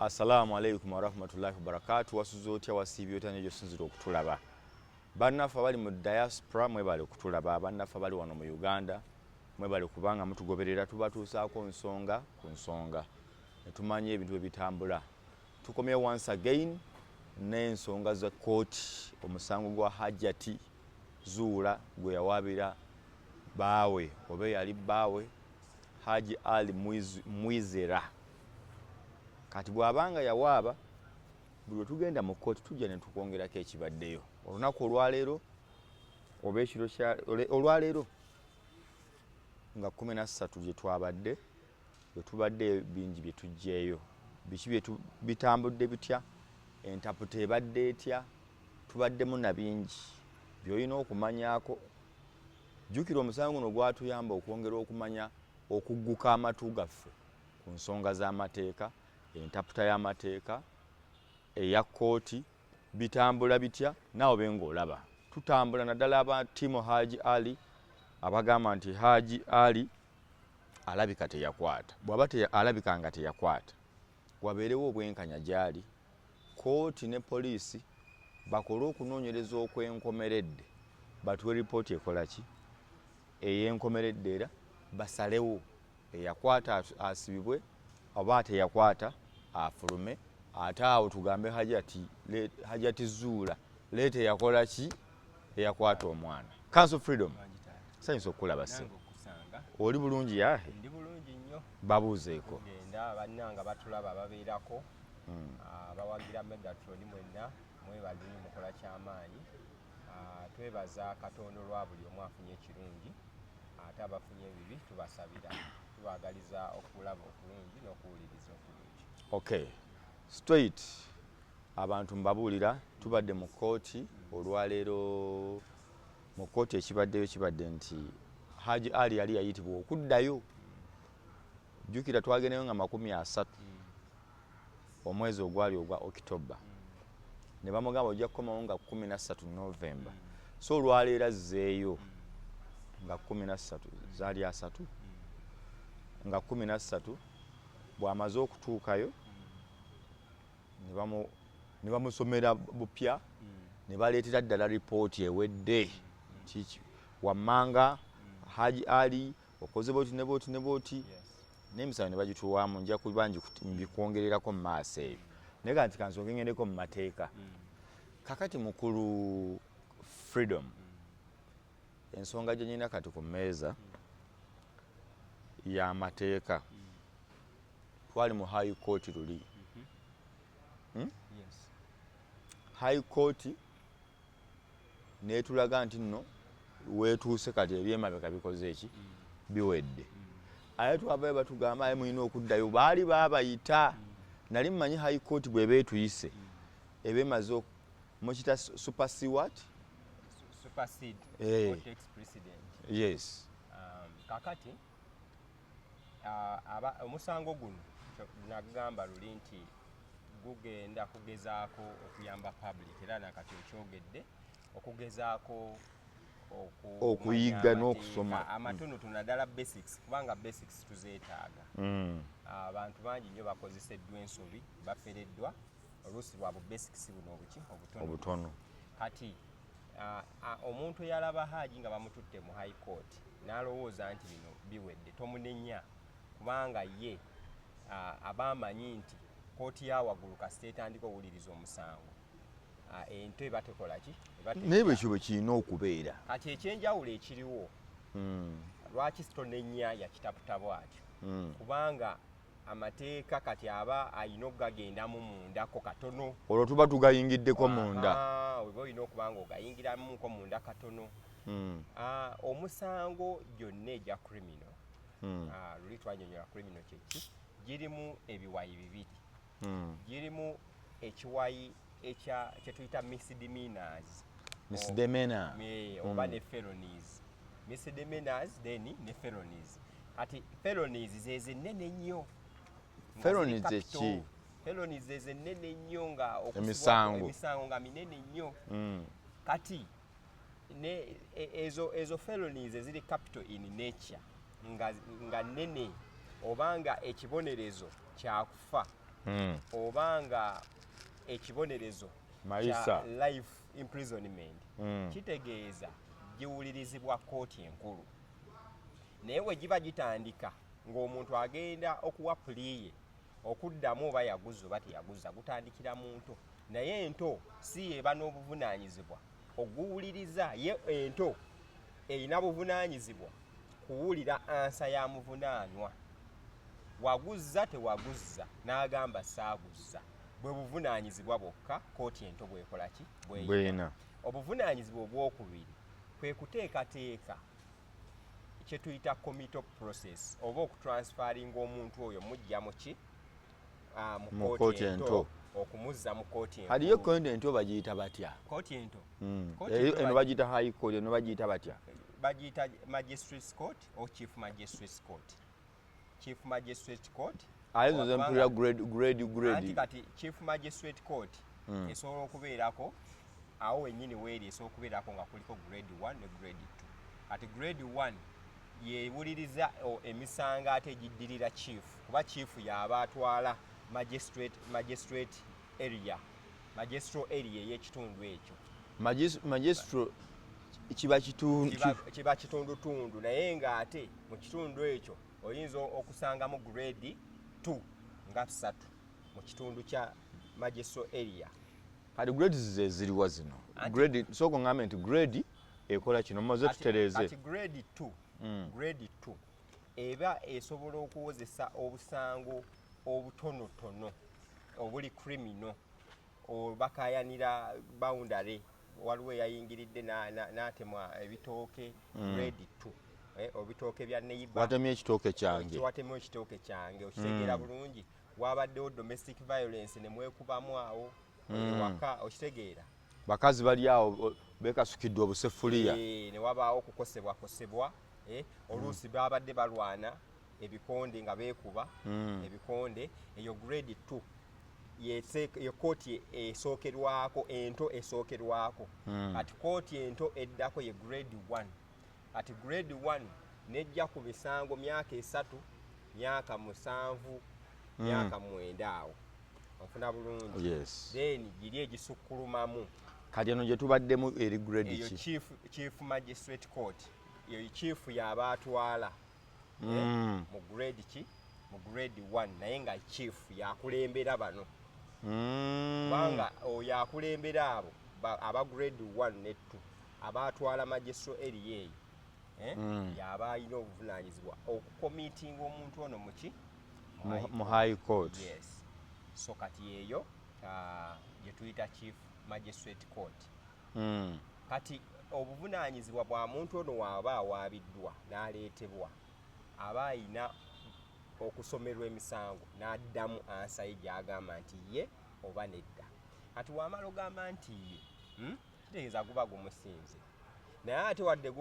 Assalamu alaikum warahmatullahi wabarakatuh. Wasuzootya wasiibye otya n'egyo sinzira okutulaba. Bannaffe abali mu diaspora mwebale okutulaba, bannaffe abali wano mu Uganda mwebale kubanga mutugoberera tubatuusaako nsonga ku nsonga. Ne tumanya ebintu bwe bitambula. Tukomye once again n'ensonga za kooti, omusango gwa Hajjati Zuula gwe yawaabira baawe oba yali baawe Haji Ali Mwizera. Kati bw'abanga yawaaba buli tugenda mu kooti tujja ne tukwongerako ekibaddeyo. Olunaku olwaleero oba ekiro olwaleero nga 13 gye twabadde bwe tubadde bingi bye tuggyeeyo. Biki bye bitambudde bitya, entaputa ebadde etya, tubaddemu na bingi by'olina okumanyaako. Jjukira omusango guno gwatuyamba okwongera okumanya okugguka amatu gaffe ku nsonga z'amateeka, entaputa y'amateeka eya kooti bitambula bitya naawe benga olaba. Tutambula naddala aba ttiimu Haji Ali abagamba nti Haji Ali alabika teyakwata. Bw'aba alabika nga teyakwata wabeerewo obwenkanya gy'ali, kooti ne poliisi bakole okunoonyereza okwenkomeredde, batuwe ripooti ekola ki ey'enkomeredde, era basalewo eyakwata asibibwe oba teyakwata afulume. Ate awo tugambe Hajjati Zuula leeta yakola ki eyakwata omwana. Council Freedom sanyusa okukulaba se. Oli bulungi yahe? Ndi bulungi nnyo. Babuuzeeko. Ngenda bannanga batulaba babeerako. Bawagira Megatron mwenna mwebali mukola ky'amaanyi. Twebaza Katonda olwa buli omu afunye ekirungi. Ate abafunye ebibi tubasabira. Tubagaliza okulaba okulungi n'okuwuliriza okulungi. Okay. Straight abantu mbabuulira tubadde mu kooti olwaleero. Mu kooti ekibaddeyo kibadde nti Haji Ali yali yayitibwa okuddayo. Jjukira twagendayo nga 30 omwezi ogwali ogwa October. Ne bamugamba ojja kukomawo nga 13 November. So olwaleero azzeeyo nga 13 zaali 3 nga 13 bw'amaze okutuukayo ne bamusomera bupya ne baleetera ddala ripooti ewedde wammanga Haji Ali okoze booti ne booti ne booti n'emisango ne bagituwaamu. nja kuba mbikwongererako mu maaso ebyo naye kati kansooke ngendeko mu mateeka. Kakati mukulu Freedom, ensonga gye nyina kati ku mmeeza y'amateeka. Twali mu High Court luli. High Court netulaga nti nno weetuuse kati ebyemabega bikoze eki biwedde. Aye twabaye batugamba aye mulina okuddayo. Baali baabayita. Nali mmanyi High Court bwe beetuyise ebemaze mukita supersede what takes precedent. Yes. Kakati omusango guno nagamba luli nti gugenda kugezaako okuyamba public, era nakati okyogedde okugezaako okuyiga n'okusoma amatono tunaddala basics, kubanga basics tuzeetaaga. Abantu bangi nnyo bakozeseddwa ensobi, bafereddwa oluusi lwa bu basics buno obutono. Kati omuntu eyalaba Haji nga bamututte mu High Court n'alowooza nti bino biwedde, tomunenya, kubanga ye abamanyi nti kooti ya waggulu kasita etandika owuliriza omusango ento eba tekola ki naye bwe kyo bwe kirina okubeera. Kati ekyenjawulo ekiriwo lwaki sitonenya yakitaputa bw'atyo kubanga amateeka kati aba alina okugagendamu mundako katono. Olwo tuba tugayingiddeko munda. Oba olina okuba nga ogayingiramuko munda katono. Omusango gyonna egya criminal, luli twanyonyola criminal kyeki, girimu ebiwayi bibiri. Girimu ekiwayi kye tuyita misdemeanors. Oba ne felonies. Misdemeanors then ne felonies. Kati felonies zeze nnene nnyo. Felonies eki? Felonies zeze nnene nnyo nga emisango nga minene nnyo. Kati ezo felonies eziri capital in nature nga nnene obanga ekibonerezo kyakufa obanga ekibonerezo Mayisa. life imprisonment kitegeeza giwulirizibwa kkooti enkulu naye we giba gitandika ng'omuntu agenda okuwa puliye okuddamu oba yaguza oba teyaguza gutandikira mu nto naye ento si eba n'obuvunaanyizibwa oguwuliriza ye ento erina buvunaanyizibwa kuwulira ansa ya muvunaanwa waguzza tewaguzza n'agamba saaguzza bwe buvunaanyizibwa bwokka kkooti ento bwekola ki bwena obuvunaanyizibwa obwokubiri kwe kuteekateeka kye tuyita committal process oba okutransfaringa omuntu oyo mujja mu ki mu kkooti ento okumuzza mu kkooti ento haliyo kkooti ento bagiyita batya kkooti ento eno bagiyita high court eno bagiyita batya bagiyita magistrates court or chief magistrates court chief magistrate court ayo nze mpulira grade anti kati chief magistrate court esobola okubeerako awo wennyini weeri esobola okubeerako nga kuliko grade 1 ne grade 2 ati grade 1 yewuliriza emisango ate egiddirira chief kuba chief yaba atwala magistrate area magistral area ey'ekitundu ekyo magistral kiba kitundutundu naye ng'ate mu kitundu ekyo oyinza okusangamu grade 2 nga 3 mu kitundu kya magistral area kati grades ze ziriwa zino grade soko ngambe nti grade ekola kino moze tutereze ati grade 2 eba esobola okuwozesa obusango obutonotono obuli criminal obakayanira boundary waliwo yayingiridde n'atemwa ebitooke grade 2 obitooke bya neighbor watemye ekitooke kyange watemye ekitooke kyange okitegeera bulungi wabaddewo domestic violence ne mwekubamu awo waka okitegeera bakazi bali awo bekasukiddwa obusefuliya ne wabaawo okukosebwakosebwa oluusi babadde balwana ebikonde nga beekuba ebikonde eyo grade 2 ye kooti esookerwako ento esookerwako ati kooti ento eddako ye grade 1 ati grade 1 nejja ku misango myaka 3 myaka 7 myaka 9 awo ofuna bulungi then giri egisukkulumamu kati eno gye tubaddemu eri grade eyo chief magistrate court eyo chief yaba atwala mu grade ki mu grade 1 naye nga chief yakulembera bano kubanga oyo akulembera abo aba grade 1 ne 2 abatwala magistral area eyo yaba alina obuvunaanyizibwa okukomitinga omuntu ono muki mu high court yes so kati eyo gye tuyita chief magistrate court kati obuvunaanyizibwa bwa muntu ono waaba awaabiddwa n'aleetebwa aba ayina okusomerwa emisango n'addamu ansa ye gy'agamba nti ye oba nedda kati wamala ogamba nti ye kitegeeza guba gumusinze naye ate wadde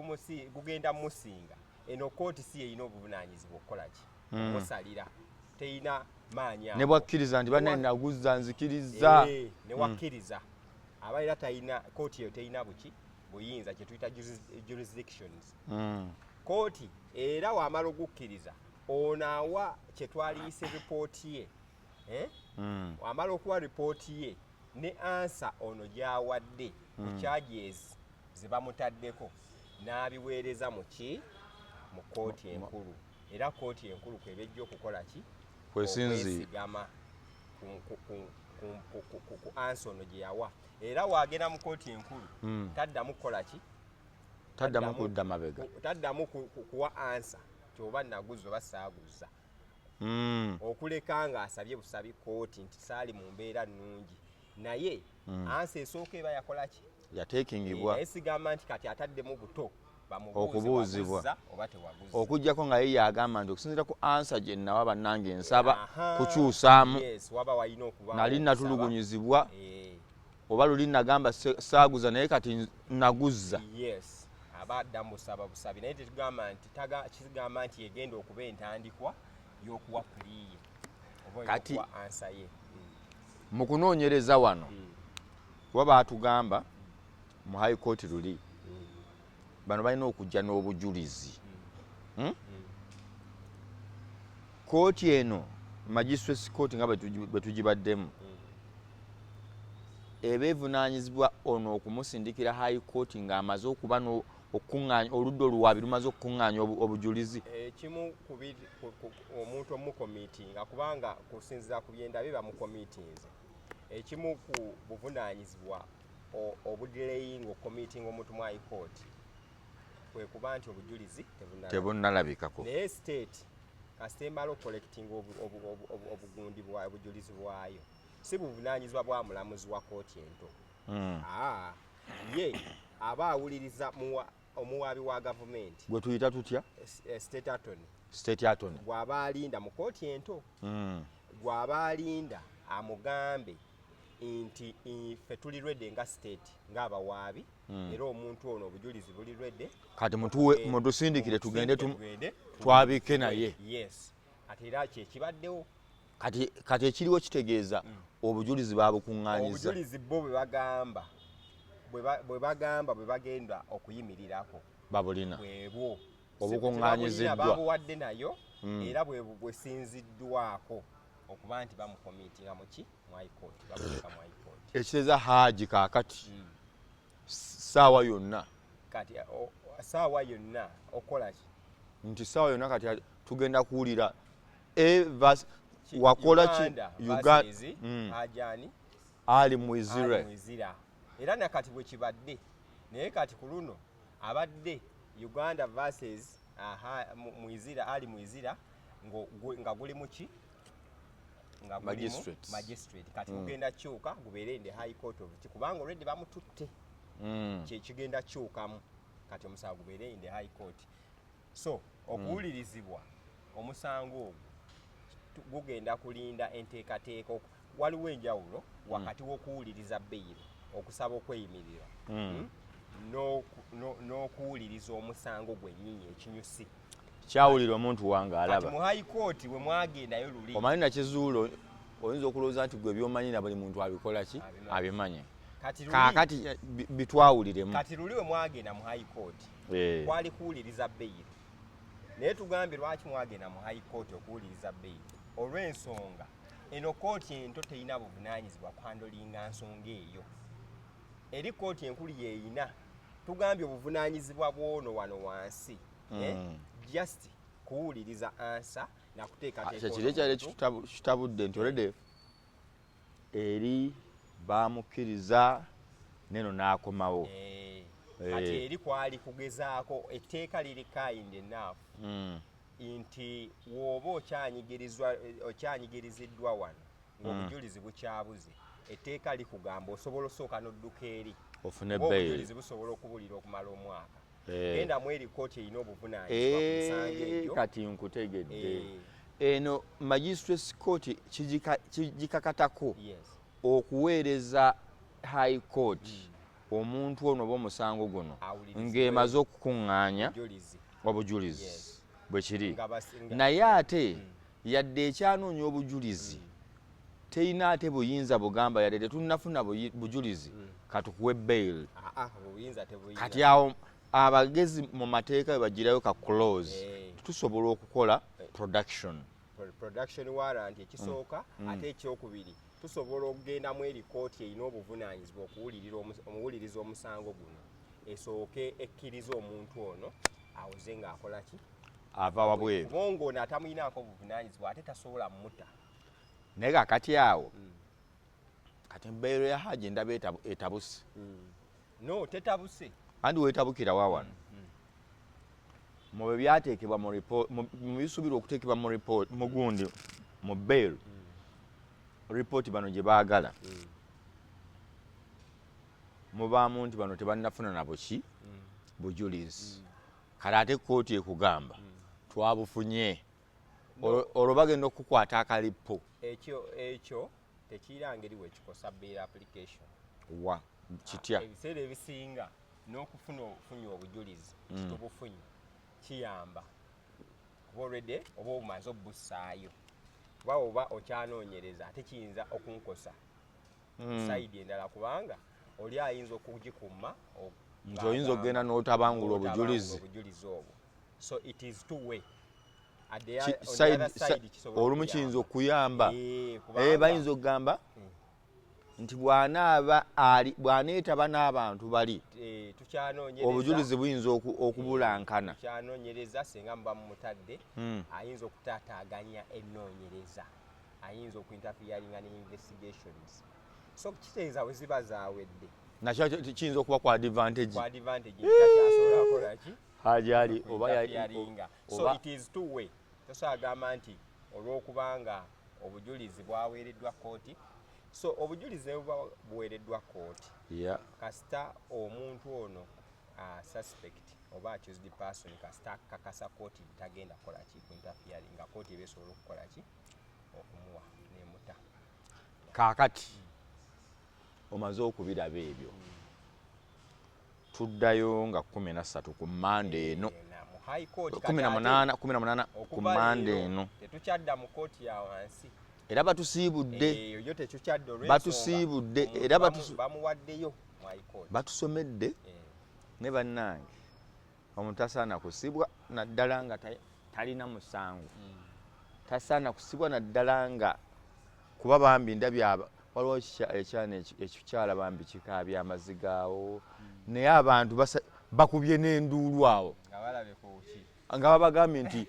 gugenda musinga eno kooti si yeyina obuvunaanyizibwa okukola ki okusalira teyina maanyi ne bwakkiriza nti banne naguza nzikiriza ne wakkiriza aba era tayina kooti eyo teyina buki buyinza kye tuyita jurisdictions kooti era wamala okukkiriza onaawa kye twaliyise ripooti ye wamala okuwa ripooti ye ne ansa ono gy'awadde mu charges ze bamutaddeko n'abiweereza mu ki mu kooti enkulu era kooti enkulu kwebejja okukola ki okwesigama ku ansa ono gye yawa era wagenda mu kooti enkulu taddamu kukola ki taddamu kudda mabega taddamu kuwa ansa kyoba naguza oba saaguzza okuleka nga asabye busabi kooti nti saali mu mbeera nnungi naye ansa esooka eba yakola ki yateekingibwa naye sigamba nti kati ataddemu buto okubuuzibwa okuggyako nga ye yagamba nti okusinziira ku ansa gye nawa bannange nsaba kukyusaamu nali natulugunyizibwa oba luli nagamba saaguza naye kati naguzza aba addamu busaba busabi naye tetugamba nti kigamba nti yegenda okuba entandikwa y'okuwa puliye oba y'okuwa ansa ye mu kunoonyereza wano kuba baatugamba mu high court luli bano balina okujja n'obujulizi kooti eno magistrates court nga bwe tugibaddemu ebeevunaanyizibwa ono okumusindikira high court ng'amaze okuba okuŋŋaanya oludda oluwaabi lumaze okukuŋŋaanya obujulizi. Ekimu omuntu omukomiitinga kubanga kusinziira ku byendabye bamukomiitinze, ekimu ku buvunaanyizibwa obudireeyinga okukomiitinga omuntu mu high court kwe kuba nti obujulizi tebunnalabikako. Naye state kasita emala okukolekitinga obugundi bwayo obujulizi bwayo si buvunaanyizibwa bwa mulamuzi wa kooti ento. Ye aba awuliriza omuwaabi wa gavumenti gwe tuyita tutya state attorney gw'aba alinda mu kooti ento, gw'aba alinda amugambe nti ffe tuli redde nga state ng'abawaabi era omuntu ono obujulizi buli redde kati mutusindikire tugende twabike naye. Yes, ate era kyekibaddewo kati ekiriwo kitegeeza obujulizi babukuŋŋaanyiza. Obujulizi bo bwe bagenda okuyimirirako babulina bwebwo obukuŋŋaanyiziddwa babuwadde nayo era bwesinziddwako okuba nti bamukomiitinga muki mu high court bamuteeka mu high court. Ekitegeeza Haaji kaakati ssaawa yonna kati ssaawa yonna okola ki nti ssaawa yonna kati tugenda kuwulira wakola ki Hajani Ali Mwizire era nakati bwe kibadde naye kati ku luno abadde Uganda versus Mwizira Ali Mwizira nga guli muki nga magistrate kati kugenda kyuka gubeere in the high court of kubanga already bamututte kigenda kyukamu kati omusango gubeere in the high court. So okuwulirizibwa omusango ogwo gugenda kulinda enteekateeka. Waliwo enjawulo wakati w'okuwuliriza beyiro okusaba okweyimirira n'okuwuliriza omusango gwennyini ekinyusi kyawulira omuntu wange alaba. Kati mu high court we mwagendayo luli omanyi nakizuulo oyinza okulowooza nti gwe by'omanyi na buli muntu abikola ki abimanye kaakati bitwawuliremu. Kati luli we mwagenda mu high court kwali kuwuliriza beyiro naye tugambye lwaki mwagenda mu high court okuwuliriza beyiro olw'ensonga eno kooti ento terina buvunaanyizibwa kwandolinga nsonga eyo eri kooti enkulu yeeyina tugambye obuvunaanyizibwa bwono wano wansi just kuwuliriza ansa nakuteekateekakiri ekyali kitabudde nti olede eri bamukkiriza neno n'akomawo kati eri kwali kugezaako etteeka liri kind enough nti wooba okyanyigiriziddwa wano ng'obujulizi bukyabuze etteeka likugamba osobola osooka n'odduka eri ofune obujulizi busobola okubulira okumala omwaka genda mu eri kooti erina obuvunaanyizibwa ku misango egyo. Kati nkutegedde eno magistrates court kigikakatako okuweereza high court omuntu ono oba omusango guno ng'emaze okukuŋŋaanya obujulizi bwe kiri naye ate yadde ekyanoonya obujulizi terina ate buyinza bugamba yadde tetunnafuna bujulizi katukuwe bail. Kati awo abagezi mu mateeka bwe bagirayo ka clause tusobola okukola production warrant ekisooka ate ekyokubiri tusobola okugenda mu eri kooti erina obuvunaanyizibwa omuwuliriza omusango guno esooke ekkiriza omuntu ono awoze ng'akola ki ava wabweru kubanga ono atamuyinaako obuvunaanyizibwa ate tasobola mmuta. Naye kakati awo kati embeero ya Hajji ndaba etabuse. No tetabuse andi weetabukira waawano mu bwe byateekebwa mu bisuubirwa okuteekebwa mu report mu gundi mu bail report bano gye baagala mubaamu nti bano tebannafuna nabo ki bujulizi kale ate kooti ekugamba twabufunye olwo bagenda okukwata akalipo ekyo tekiira ngeri wekikosa bail application wa kitya ebiseera ebisinga n'okufuna obufunyi obujulizi kitubufunyi kiyamba kuba olwedde oba obumaze obussaayo kuba oba okyanoonyereza ate kiyinza okunkosa sayidi endala kubanga oli ayinza okugikuma nti oyinza okugenda n'otabangula obujulizi obwo. So it is two way olumu kiyinza okuyamba bayinza okugamba nti bw'aneetaba n'abantu bali obujulizi buyinza okubulankana. Tukyanoonyereza singa muba mumutadde ayinza okutaataaganya ennoonyereza, ayinza okuinterferinga ne investigations. So kitegeeza we ziba zaawedde nakyo kiyinza okuba ku advantage takyasobola kukola ki hajali so it is two way. Tosobola gamba nti olw'okubanga obujulizi bwaweereddwa kooti, so obujulizi buba buweereddwa kooti kasita omuntu ono suspect oba accused person kasita kakasa kooti tagenda kukola ki kuinterfering nga kooti eba esobola okukola ki okumuwa nemuta. Kaakati omaze okubiraba ebyo tuddayo nga 13 ku Monday eno 18 ku Monday eno tetukyadda mu kooti ya wansi era batusiibudde yo tetukyadde batusiibudde era bamuwaddeyo mu high court batusomedde ne bannange omuntu tasaana kusibwa naddala nga talina musango tasaana kusibwa naddala nga kuba bambi ndabye waliwo ekikyala bambi kikaabya amazigaawo naye abantu bakubye n'enduulu awo nga babagambye nti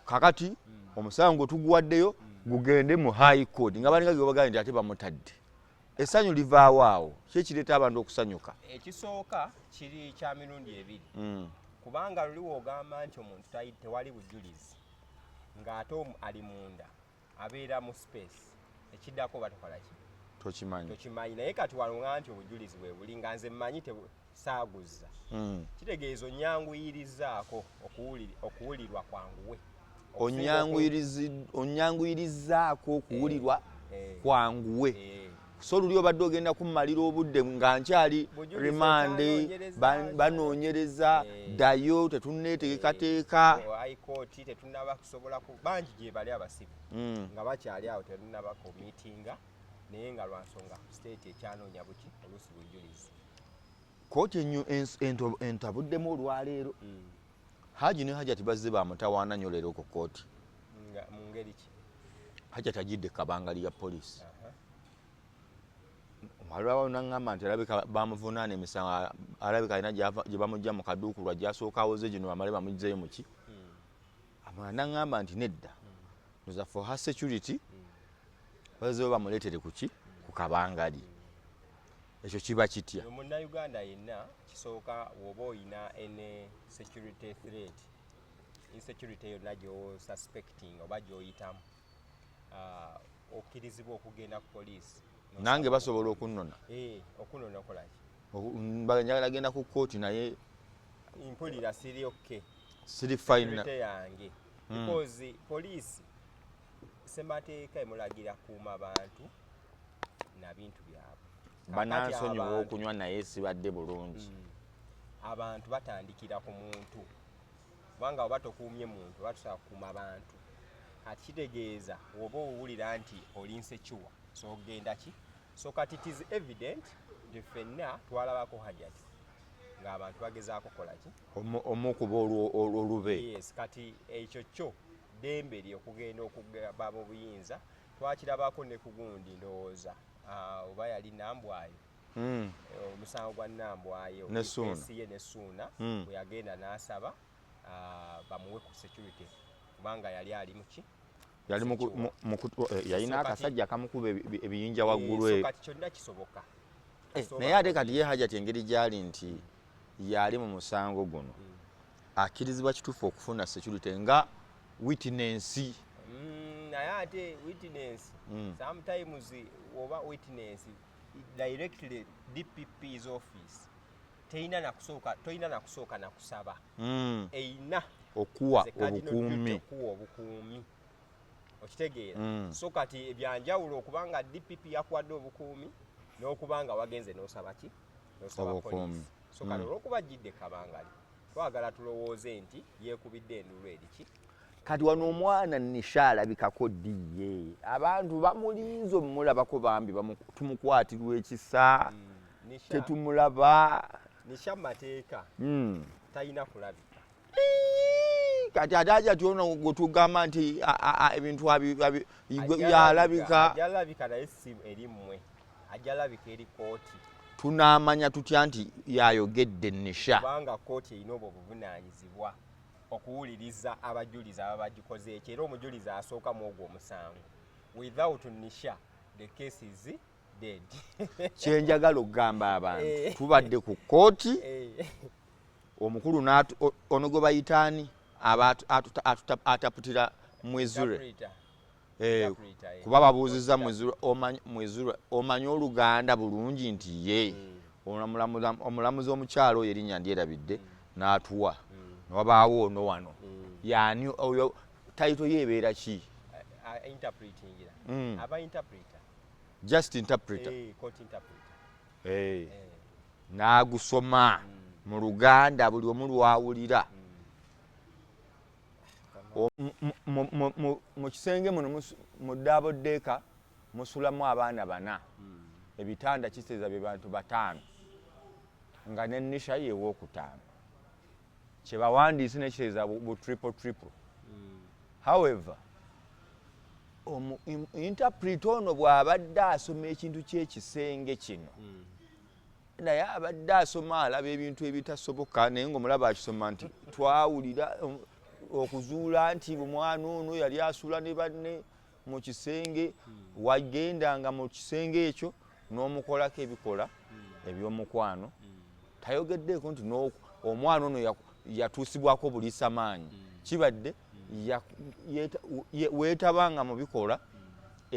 kakati omusango tuguwaddeyo gugende mu high court nga balinga gebagambye nti ate bamutadde. Essanyu livaawo awo kyekireeta abantu okusanyuka. Ekisooka kiri kya mirundi ebiri kubanga luli wogamba nti omuntu tewali bujulizi ng'ate ali munda abeera mu space ekiddako batukola ki tokimanyi naye kati walunga nti obujulizi bwe buli nga nze mmanyi saaguzza kitegeeza onnyanguyirizzaako okuwulirwa kwanguwe onnyanguyirizzaako okuwulirwa kwanguwe. So luli obadde ogenda kummalira obudde nga nkyali rimande banoonyereza ddayo tetunneeteekateeka kooti tetunnaba kusobola bangi gye bali abasibe nga bakyali awo tetunnaba kumiitinga naye nga lwansonga state ekyanoonya buki oluusi bujulizi. Kooti entabuddemu olwaleero Haji ne Hajati bazze bamutawaana nnyo leero ku kooti. Mu ngeri ki? Hajati agidde kabangali ya poliisi. Waliwo n'angamba nti alabika bamuvunaana emisango alabika alina gye bamugya mu kaduukulwa gy'asooka awoze gino bamale bamugzeeyo mu ki. Amala n'angamba nti nedda ndoza for her security bazze bamuleetere ku ki ku kabangali. Ekyo kiba kitya. Munnayuganda yenna kisooka woba oyina ene security threat insecurity yonna gy'osuspecting oba gy'oyitamu okkirizibwa okugenda ku poliisi. Nange basobola okunnona. Okunona okolaki? Njagala genda ku kooti naye mpulira siri okay. Siri fine yange. Because poliisi ssemateeka emulagira kuuma bantu na bintu byabwe. Banansonyiwa okunywa naye sibadde bulungi. Abantu batandikira ku muntu kubanga oba tokuumye muntu oba tusobola kukuuma bantu. Kati kitegeeza oba owulira nti oli insecure so ogenda ki. So kati it is evident nti ffenna twalabako Hajati ng'abantu bagezaako kola ki omukuba olube. Yes, kati ekyo kyo ddembe lye okugenda okugaba mu buyinza twakirabako ne ku gundi ndowooza oba yali Nambwayo omusango gwa Nambwayo ye ne Ssuuna bwe yagenda n'asaba bamuwe ku security kubanga yali ali mu ki yalina akasajja akamukuba ebiyinja waggulu kati kyonna kisoboka naye ate kati ye Hajati engeri gyali nti yali mu musango guno akkirizibwa kituufu okufuna security nga witness. Naye ate witness sometimes oba witness directly DPP's office toyina na kusooka na kusaba eyina okuwa obukuumi okitegeera. So kati ebyanjawulo okubanga DPP yakuwadde obukuumi n'okubanga wagenze n'osaba ki n'osaba poliisi. So kati olw'okuba jjidde kabangali twagala tulowooze nti yeekubidde enduulu eriki. Kati wano omwana Nisha alabikako ddiye abantu bamulinze omulabako bambi tumukwatirwa ekisa tetumulaba. Nisha mateeka talina kulabika kati ataja tuona gutugamba nti ebintu yalabika ajalabika naye si eri mmwe ajalabika eri kooti tunamanya tutya nti yayogedde Nisha kubanga kooti erina obwo obuvunaanyizibwa okuwuliriza abajulizi aba bagikoze ekyo era omujulizi asooka mu ogwo omusango without Nisha the case is dead. Kyenjagala okugamba abantu tubadde ku kooti omukulu ono gwe bayitaani ataputira Mwezure kuba babuuzizza Mwezure omanyi Oluganda bulungi nti ye omulamuzi omukyalo oyo erinnya ndyerabidde n'atuwa newabaawo ono wano yaani oyo tayito yeebeera ki just interpreter n'agusoma mu Luganda buli omu lwawulira mu kisenge muno mu Dabo Deka musulamu abaana 4 ebitanda kiseeza bye bantu 5 nga ne Nisha yeewo okutaano kye bawandiise ne kiseeza bu triple however interpreter ono bw'abadde asoma ekintu ky'ekisenge kino naye abadde asoma alaba ebintu ebitasoboka naye ng'omulaba akisoma nti twawulira okuzuula nti omwana ono yali asula ne banne mu kisenge wagendanga mu kisenge ekyo n'omukolako ebikola eby'omukwano tayogeddeeko nti omwana ono yatuusibwako buliisamaanyi kibadde weetabanga mu bikola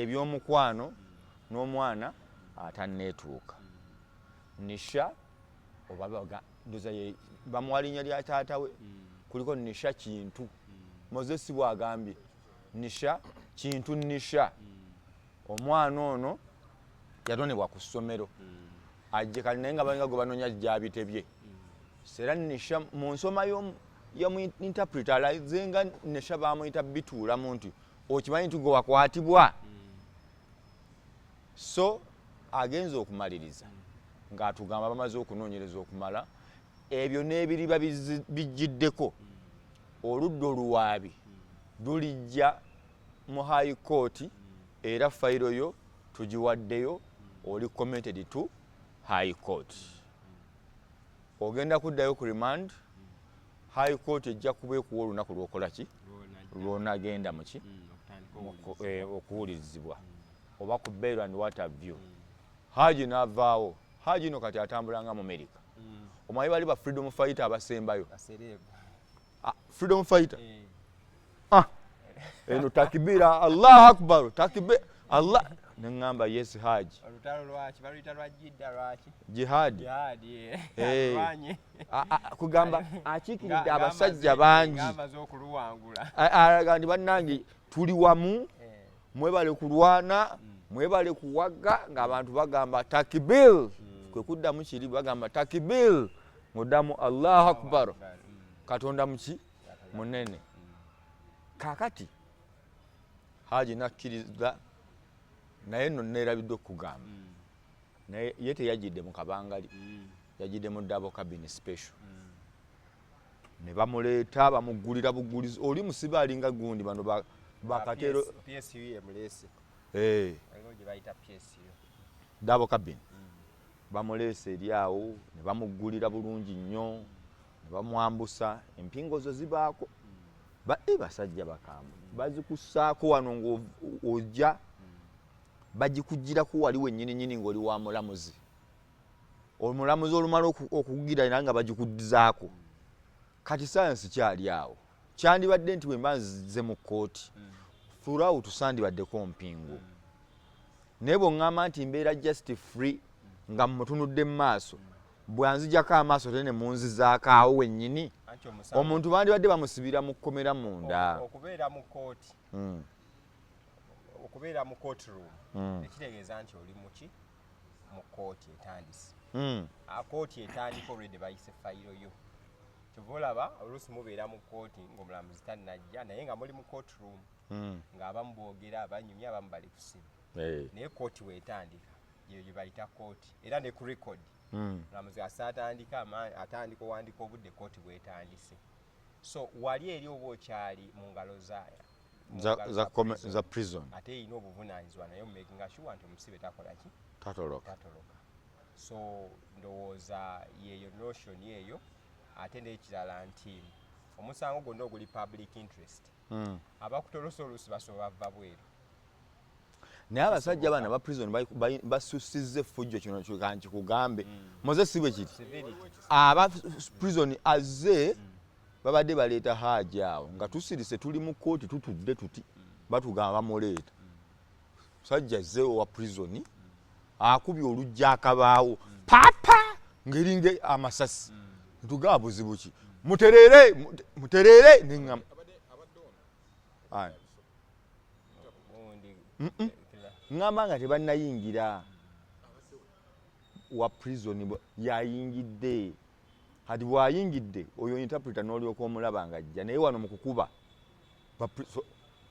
eby'omukwano n'omwana atanneetuuka Nisha oba ndoza bamuwa linnya lya taata we kuliko Nisha Kintu Moses bw'agambye Nisha Kintu Nisha omwana ono yatonebwa ku ssomero ajje kali naye nga balinga gwe banoonya gyabitebye sera Nisha mu nsoma y'omu interpreter alazenga Nisha bamuyita bituulamu nti okimanyi nti gwe wakwatibwa so agenza okumaliriza ng'atugamba bamaze okunoonyereza okumala ebyo n'ebiriba bijjiddeko oludda oluwaabi lulijja mu high court era fayiro yo tugiwaddeyo oli committed to high court ogenda kuddayo ku remand high court ejja kuba ekuwa olunaku lw'okola ki lw'onagenda mu ki okuwulirizibwa oba ku bail and what have you Haji n'avaawo Haji no kati atambulanga mu America omanyi bali ba freedom fighter abasembayo freedom fighter eno takbira Allahu akbar takbir Allah nengamba yes Haji olutalo lwaki baluyita lwa jidda lwaki jihad lwanye kugamba akikiridde abasajja bangi amaze okuluwangula araga ndi bannange tuli wamu mwebale kulwana mwebale kuwaga ng'abantu bagamba takbir kwe kuddamu kiri bagamba takbir ng'oddamu Allahu akbar katonda muki munene kakati Haji nakkiriza naye nno neerabidde okugamba naye ye teyajjidde mu kabangali yajjidde mu Dabo Cabin special ne bamuleeta bamuggulira bugulizi oli musibe alinga gundi bano bakatero PSU emulese gye bayita PSU Dabo Cabin bamuleese eri awo ne bamuggulira bulungi nnyo ne bamwambusa empingo zo zibaako basajja bakambwe bazikussaako wano ng'ojja bagikugirako wali wennyini ng'oli wa mulamuzi omulamuzi olumala okugira era nga bagikuddizaako kati sayansi kyali awo kyandibadde nti bwe mba nzize mu kkooti throughout sandibaddeko mpingo naye bw'oŋŋamba nti mbeera just free nga mmutunudde mu maaso bwanzijako amaaso te ne munzizaako awo wennyini omuntu bandibadde bamusibira mu kkomera munda okubeera mu kkooti okubeera mu courtroom ekitegeeza nti oli muki mu kkooti etandise kkooti etandika olwedde bayise fayiro yo kyova olaba oluusi mubeera mu kkooti ng'omulamuzi tannajja naye nga muli mu courtroom ng'abamu boogera abanyumya abamu bali kusiba naye kkooti weetandika eyo gye bayita kkooti era ne ku record mulamuzi asa atandika owandiika obudde kkooti bwetandise so wali eri oba okyali mu ngalo za prison ate erina obuvunaanyizibwa naye omumakinga sure nti omusibe takola ki tatoloka. so ndowooza yeeyo notion eyo ate n'ekirala nti omusango gwonna oguli public interest abakutolosa oluusi basobola bava bweru naye abasajja bana ba prison basusizza effujjo kino kikugambe moze si bwe kiti aba prison azze babadde baleeta haaji awo nga tusirise tuli mu kooti tutudde tuti batugamba bamuleeta musajja azze owa prison akubye olujja akabaawo papa ngeringe amasasi ntugaba buzibu ki muterere neŋŋama ŋŋamba nga tebannayingira wa prison yayingidde kati bwayingidde oyo interpreter n'olyoka omulaba nga ajja naye wano mu kukuba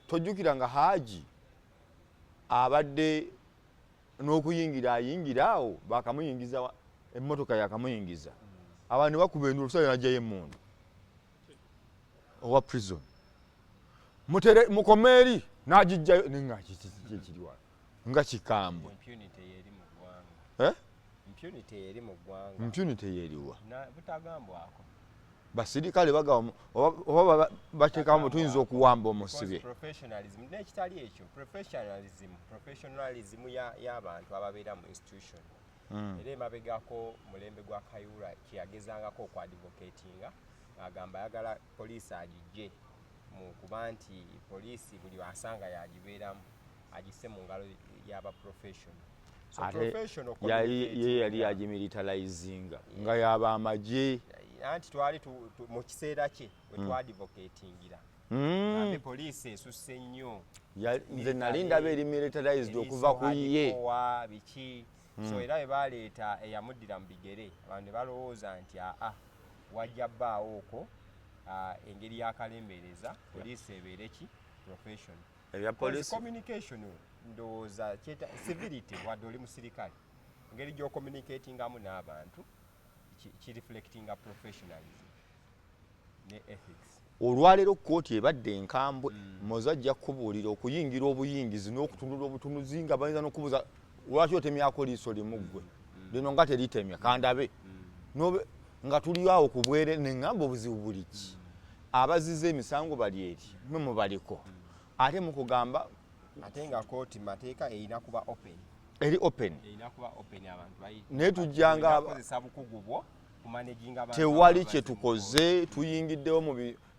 tojjukira nga haaji abadde n'okuyingira ayingira awo bakamuyingiza emmotoka yakamuyingiza abantu ne bakuba endulu omusajja n'ajjayo emmundu owa prison mukomeeri n'agijjayo nekiri wano nga kikambwe impunity yeriwa butagambwako basirikale oba bateekamu tuyinza okuwamba omusibe n'ekitali ekyo professionalism y'abantu ababeera mu institution era emabegako mulembe gwa Kayura kyeyagezangako okwadvocatinga agamba ayagala poliisi agijje mu kuba nti poliisi buli asanga yagibeeramu agisse mu ngalo y'aba professional ye yali yagimilitarizinga nga yaba amagye anti twali mu kiseera kye we twadvocatingira ate poliisi esusse nnyo nze nali ndaba eri militarized okuva ku ye biki so era bwe baleeta eyamuddira mu bigere abantu ne balowooza nti wajja bbaawo okwo engeri y'akalembereza poliisi ebeere ki professional communication ndowooza civility wadde oli musirikale engeri gy'ocommunicatingamu n'abantu kireflectinga professionalism ne ethics. Olwaleero kkooti ebadde enkambwe moza ajja kubuulira okuyingira obuyingizi n'okutunula obutunuzi nga bayinza n'okubuuza lwaki otemyako liiso limu ggwe lino nga teritemya kandabe nga tuli awo ku bwere neŋŋamba obuzibu buli ki abazize emisango bali eri mwe mubaliko ate mukugamba ate nga kooti mateeka erina kuba open eri open abantu naye tujjanga tewali kye tukoze tuyingiddewo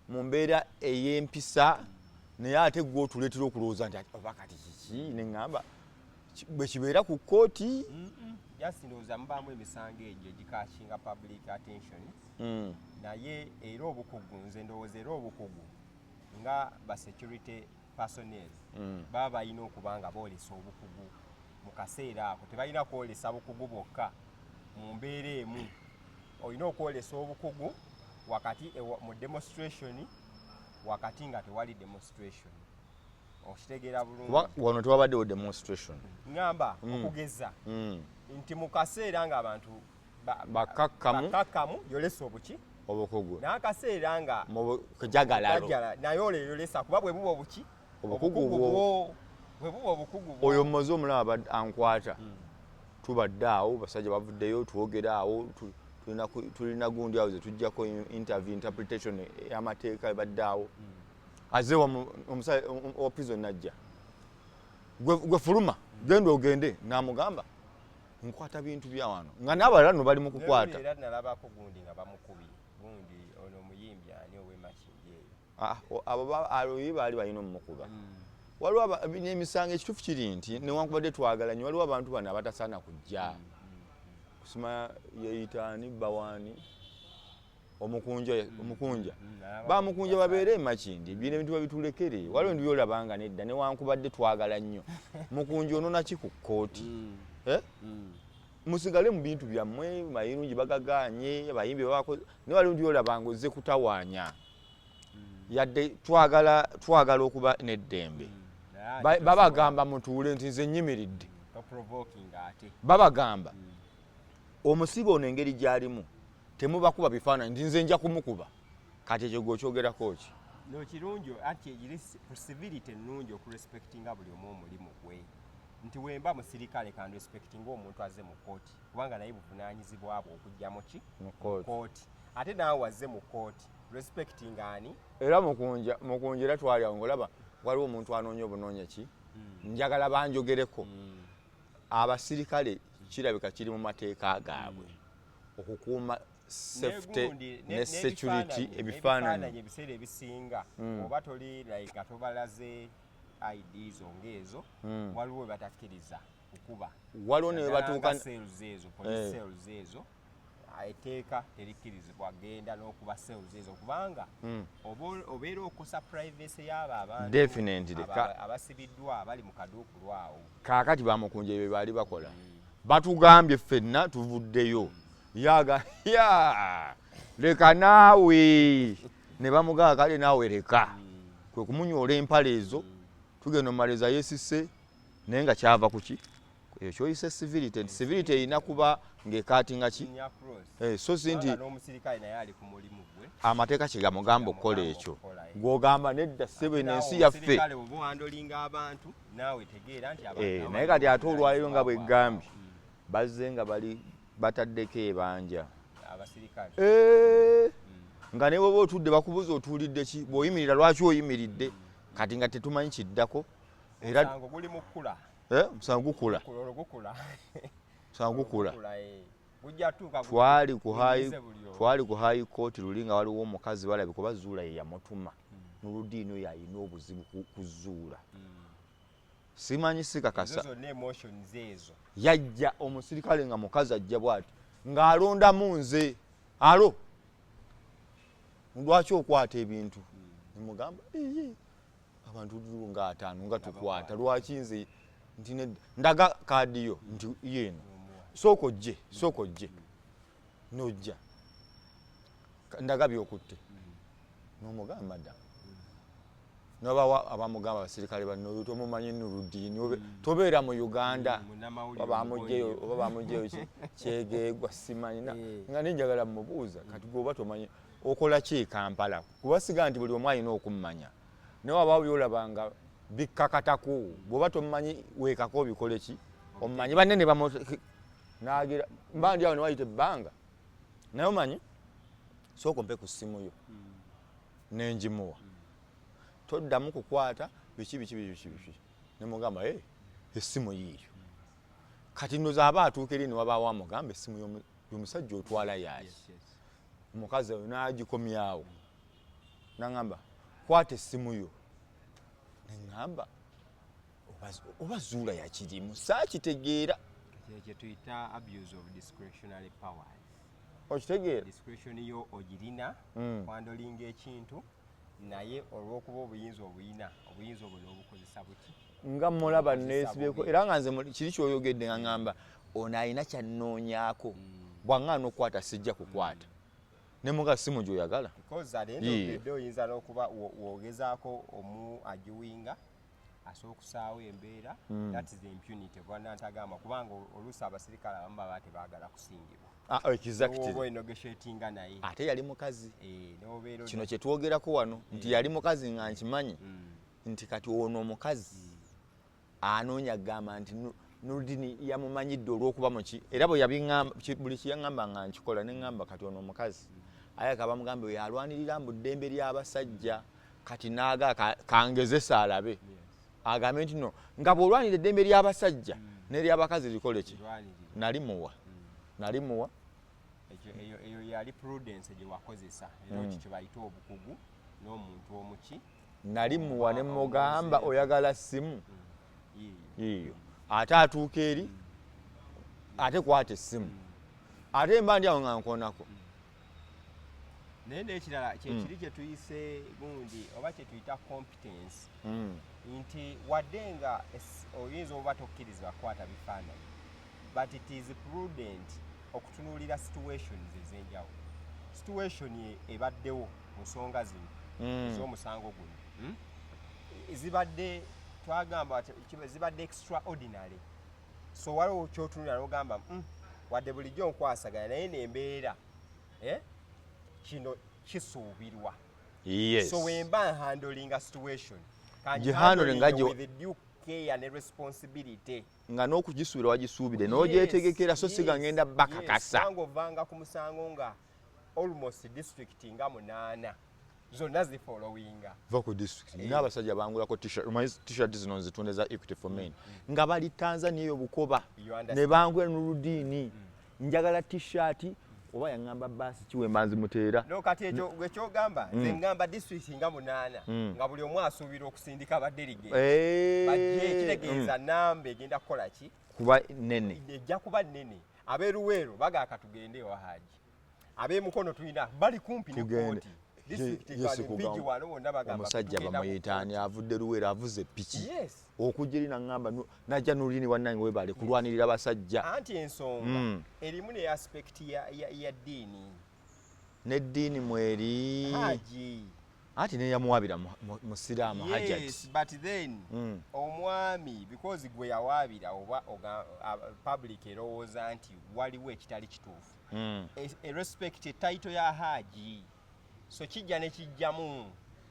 mu mbeera ey'empisa naye ate gwe otuleetera okulowooza nti oba kati kiki neŋŋamba bwe kibeera ku kkooti ndowooza mubaamu emisango egyo egikakinga public attention naye era obukugu nze ndowooza era obukugu nga ba security personnel baba balina okuba nga boolesa obukugu mu kaseera ako tebalina kwolesa bukugu bwokka mu mbeera emu olina okwolesa obukugu wakati mu demonstration wakati nga tewali demonstration okitegeera bulungi wano tewabaddewo demonstration ngamba okugeza nti mu kaseera nga abantu bakakkamu yolesa obuki obukugu n'akaseera nga kajagalalo naye oleyolesa kuba bwe buba obuki obukugu oyo mmoze omulaba ankwata tubadde awo basajja bavuddeyo twogera awo tulina gundi awo ze tujjako interpretation y'amateeka ebadde awo aze omusajja owa prison najja gwe fuluma genda ogende n'amugamba nkwata bintu bya wano nga n'abalala no bali mu kukwata era nalabako gundi nga bamukubye gundi ono omuyimbi ani ow'emakindi eyo abo baali balina omumukuba waliwo n'emisango ekituufu kiri nti newankubadde twagala nnyo waliwo abantu bano abatasaana kujja kusima yeyitaani bawaani omukunja bamukunja babeere emakindi bino ebintu babitulekere waliwo ndi byolabanga nedda newankubadde twagala nnyo mukunja onona ki ku kkooti musigale mu bintu byammwe mayirungi bagaganye abayimbi babakoze ne waliwo ndi byolabanga ozze kutawaanya yadde twagala okuba n'eddembe babagamba mutuule nti nze nyimiridde babagamba omusibe ono engeri gy'alimu temubakuba bifaananyi nti nze nja kumukuba kati ekyo gw'okyogerako ki no kirungi ati eri civility ennungi okurespectinga buli omu omulimu gwe nti wemba musirikale kandi respectinga omuntu azze mu kooti kubanga naye buvunaanyizibwa bwe okujja mu ki mu kooti ate naawe wazze mu kooti respecting ani era mukunja era twali awo ng'olaba waliwo omuntu anoonya obunoonya ki njagala banjogereko abasirikale kirabika kiri mu mateeka gaabwe okukuuma safety ne security ebifaananyi ebiseera ebisinga oba toli like atobalaze IDs ongeezo waliwo batakkiriza okuba waliwo ne batuuka cells ezo police cells ezo eteeka terikkirizibwa genda n'okuba cells ezo kubanga obeera okusa privacy y'abo abantu definitely abasibiddwa abali mu kaduuku lwawo kaakati bamukunja ebyo baali bakola batugambye ffenna tuvuddeyo yaga leka naawe ne bamugaa kale naawe leka kwe kumunyoola empale ezo tugenda omumaliza yeesise naye nga kyava ku ki ekyo kyoyise civility civility erina kuba ng'ekaatinga ki so si nti amateeka kye gamugamba okukola ekyo gw'ogamba nedda ssebo n'ensi yaffe naye kati ate olwaliro nga bwegambye bazze nga bali bataddeko ebanja nga ne bwoba otudde bakubuza otuulidde ki bw'oyimirira lwaki oyimiridde kati nga tetumanyi kiddako era musango gukula twali ku high court luli nga waliwo omukazi balabe kuba zuula ye yamutuma nuludiino yalina obuzibu kuzuula simanyi sikakasa yajja omusirikale nga mukazi ajja bwati ng'alondamu nze alo lwaki okwata ebintu nemugamba abantu nga 5 nga tukwata lwaki nze nti ndaga kaadiyo nti yeeno sooka ojje nojja ndaga byokutte n'omugamba madam nobawa abamugamba abasirikale bano tomumanyi nuludiini tobeera mu Uganda oba bamugyeyo kyegeegwa simanyi nga nenjagala mmubuuza kati gwoba tomanyi okola ki Kampala kuba siga nti buli omu alina okummanya naye wabaawo byolabanga bikkakatako bw'oba tomumanyi weekako bikole ki omumanyi banne ne nagira mba ndi awo ne wayita ebbanga naye omanyi sooka ompe ku ssimu yo nenjimuwa toddamu kukwata biki ne mugamba essimu yiiyo kati nnoza aba atuuka eri ne wabaawo amugamba essimu y'omusajja otwala yaayi omukazi oyo n'agikomyawo n'aŋŋamba kwata essimu yo neŋŋamba oba zuula yakirimu saakitegeera kye tuyita abuse of discretionary powers okitegeera discretion yo ogirina kwandolinga ekintu naye olw'okuba obuyinza obwo n'obukozesa buti nga mulaba neesibyeko era nga nze kiri kyoyogedde nga ŋŋamba ono alina kyanoonyaako bwaŋŋaana okukwata sijja kukwata ne muga simu gy'oyagala because adde oyinza n'okuba wogezaako omu agiwinga asobola okusaawo embeera that is the impunity Rwanda ntagamba kubanga oluusi abasirikale abamu baba tebaagala kusingibwa naye ate yali mukazi kino kye twogerako wano nti yali mukazi nga nkimanyi nti kati ono omukazi anoonya kugamba nti Nurdini yamumanyidde olw'okuba muki era bwe yabiŋŋamba buli kiyaŋŋamba nga nkikola ne ŋŋamba kati ono omukazi ayaka bamugambe oyo alwanirira mu ddembe ly'abasajja kati naaga kangezesa alabe agambe nti no nga bw'olwanira eddembe ly'abasajja n'ery'abakazi likole ki nalimuwa eyo yali prudence gye wakozesa era kye bayita obukugu n'omuntu omuki nalimuwa ne mugamba oyagala ssimu yiyo ate atuuka eri ate kwata essimu ate mba ndi awo nga nkoonako naye n'ekirala kyekiri kye tuyise gundi oba kye tuyita competence nti wadde nga oyinza oba tokkirizibwa kukwata bifaananyi but it is prudent okutunuulira situations ez'enjawulo situation ebaddewo mu nsonga zino ez'omusango guno zibadde twagamba zibadde extraordinary so waliwo kyotunulira n'ogamba wadde bulijjo nkwasaganya naye nembeera kino kisuubirwa. Yes. So wemba handling a situation Gihandling ngaje with the due care and responsibility. Nga n'okugisuubira wagisuubire n'ogyetegekera so siga ngenda bakakasa. Wango vanga ku musango nga almost district nga 8 zonna zifollowinga. Vako district. N'abasajja bangulako t-shirt zino nzitunde za Equity for Men. Nga bali Tanzania eyo Bukoba. Ne bangula Nurudini. Njagala t-shirt oba yangamba basi Kiwemba nzimuteera. No kati ekyo gamba nze ngamba district nga 8 nga buli omu asuubira okusindika abadelegate. Bajje kitegeeza namba egenda kukola ki? Kuba nene. Ejja kuba nene. Abeeruweero bagaka tugende ewa Haji. Ab'emukono tulina bali kumpi ne kooti. Omusajja bamuyitaani avudde Luweero avuze piki okujja eri naŋŋamba najja Nulini wannange webale kulwanirira basajja. Anti ensonga erimu ne aspect ya ddiini. N'eddiini mweri Haji anti neyamuwaabira musiraamu Hajjat. Yes, but then omwami because gwe yawaabira oba public erowooza nti waliwo ekitali kituufu. Respect title ya Haji. So kijja ne kijjamu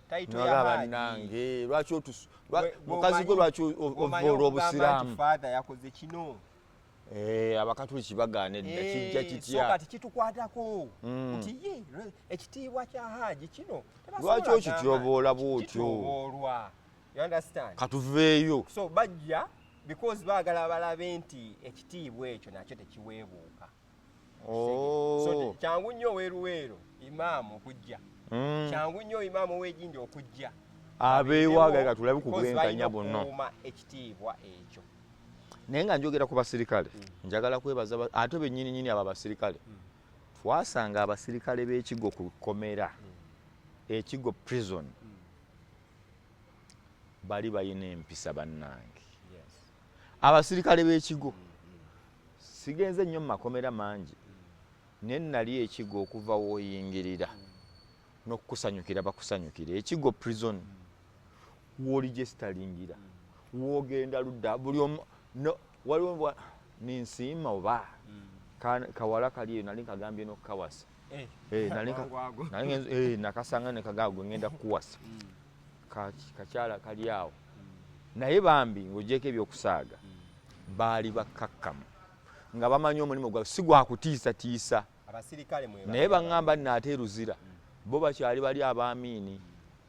title ya Haji. Nange lwaki mukazi gwe lwaki ovoola obusiraamu. Father yakoze kino. Abakatuliki bagaanedda kijja kitya. So kati kitukwatako. Nti ye ekitiibwa kya Haji kino. Lwaki okityoboola bw'otyo? You understand? Katuveeyo. So bajja because baagala balabe nti ekitiibwa ekyo nakyo tekiweebuuka. So kyangu nnyo weeruweero imaamu okujja. Kyangu nnyo imaamu w'egindi okujja. Abeewaagaleka tulabe ku bwenkanya bonna. Kuuma ekitiibwa ekyo. Naye nga njogera ku basirikale njagala kwebaza ate bennyini abo abasirikale. Twasanga abasirikale b'ekigo ku kkomera ekigo prison bali bayina empisa bannange. Abasirikale b'ekigo sigenze nnyo mu makomera mangi naye nali ekigo okuva w'oyingirira n'okusanyukira bakusanyukira ekigo prison w'oligestalingira w'ogenda ludda buli omu waliwo ninsiima oba kawala kali eyo nali nkagambye n'okukawasa nakasanga ne kagaago ngenda kukuwasa kakyala kali awo naye bambi ng'ogyeko ebyokusaaga baali bakkakkamu nga bamanyi omulimu gwabwe si gwakutiisatiisa naye baŋŋamba nnaate eruzira bo bakyali bali abaamiini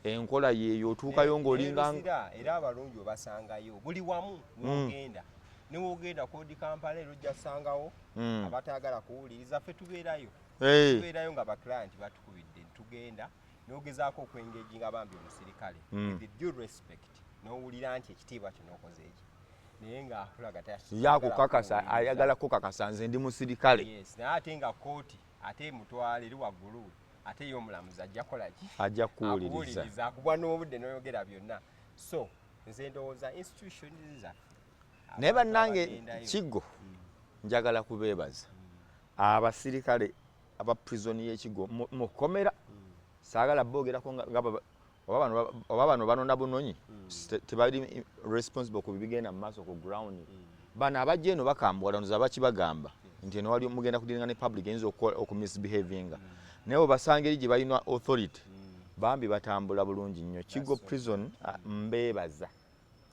enkola yeeyo otuukayo ng'olinga era abalungi obasangayo buli wamu n'ogenda niwogenda kodi Kampala ero ojja sangawo abataagala kuwuliriza ffe tubeerayo nga baclient batukubidde tugenda n'ogezaako okwengeginga bambi omusirikale with due respect n'owulira nti ekitiibwa kino okoze eki naye nga akulaga yakukakasa ayagala kukakasa nze ndi musirikale naye ate nga kooti ate mutwale eri waggulu ate y'omulamuzi ajja kukola ki ajja kuwuliriza akubwa n'obudde n'oyogera byonna so nze ndowooza institutions zaffe naye bannange Kigo njagala kubeebaza abasirikale aba prison y'Ekigo mu kkomera saagala boogerako oba bano banona bunonyi tebali responsible ku bibigenda mu maaso ku ground bano abajja eno bakambwalanoza bakibagamba nti eno wali mugenda kudiringa ne public eyinza okumisbehavinga naye obasanga eri gye balina authority bambi batambula bulungi nnyo Kigo prison mbeebaza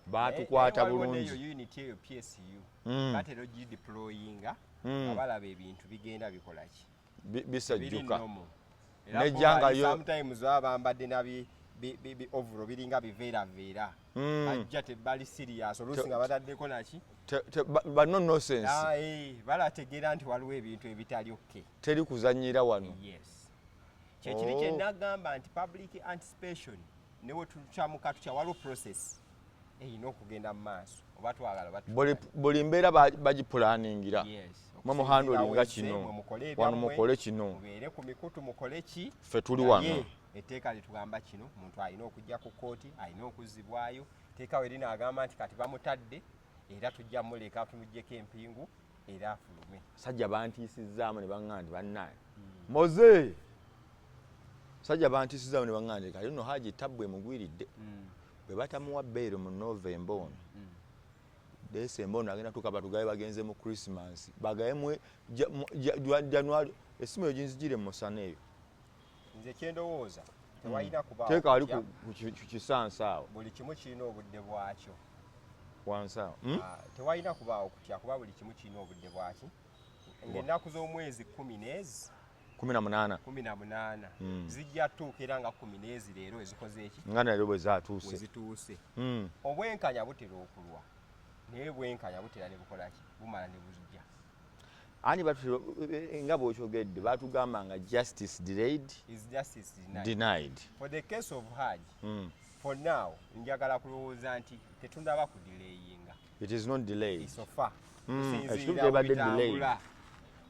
batukwata bulungi unity eyo PSU batero gideployinga abalaba ebintu bigenda bikolaki bisajjuka nejjanga yo sometimes abambadde nabi ovuro biringa biveera ajja tebali serious olusinga bataddeko naki no nonsense balategeera nti waliwo ebintu ebitali okay teri kuzanyira wano kyekiri kye nagamba nti public anticipation newe tukyamuka tutya waliwo process eyina okugenda mu maaso oba twagala buli mbeera bagipulaningira mwe muhandulinga kino wano mukole kino mubeere ku mikutu mukole ki ffe tuli wano etteeka litugamba kino omuntu alina okujja ku kooti alina okuzibwayo teeka we linaagamba nti kati bamutadde era tujja muleka tumugyeko empingu era afulume sajja bantiisizaamu ne baŋŋamba nti bannaye moze sajja bantiisizaamu ne baŋŋamba nti kati nno Haji tabbu emugwiridde bwe batamuwa bbeero mu Novemba ono Desemba ono agenda tuka batugabe bagenze mu Christmas bagaye mu January esimu eyo ginzigire mu musana eyo nze kyendowooza tewalina kubaawo teeka wali ku kisansa awo buli kimu kirina obudde bwakyo wansi awo tewalina kubaawo kutya kuba buli kimu kirina obudde bwaki ng'ennaku z'omwezi 18 zijja tuuka era nga 10 leero ezikoze eki nga nalero bwe zaatuuse wezituuse obwenkanya butera okulwa naye bwenkanya butera ne bukolaki bumala ne buzijja ani nga bw'okyogedde baatugamba nga justice delayed is justice denied for the case of Hajj for now njagala kulowooza nti tetundaba ku delayinga it is not delayed so far ekituufu tebadde delayed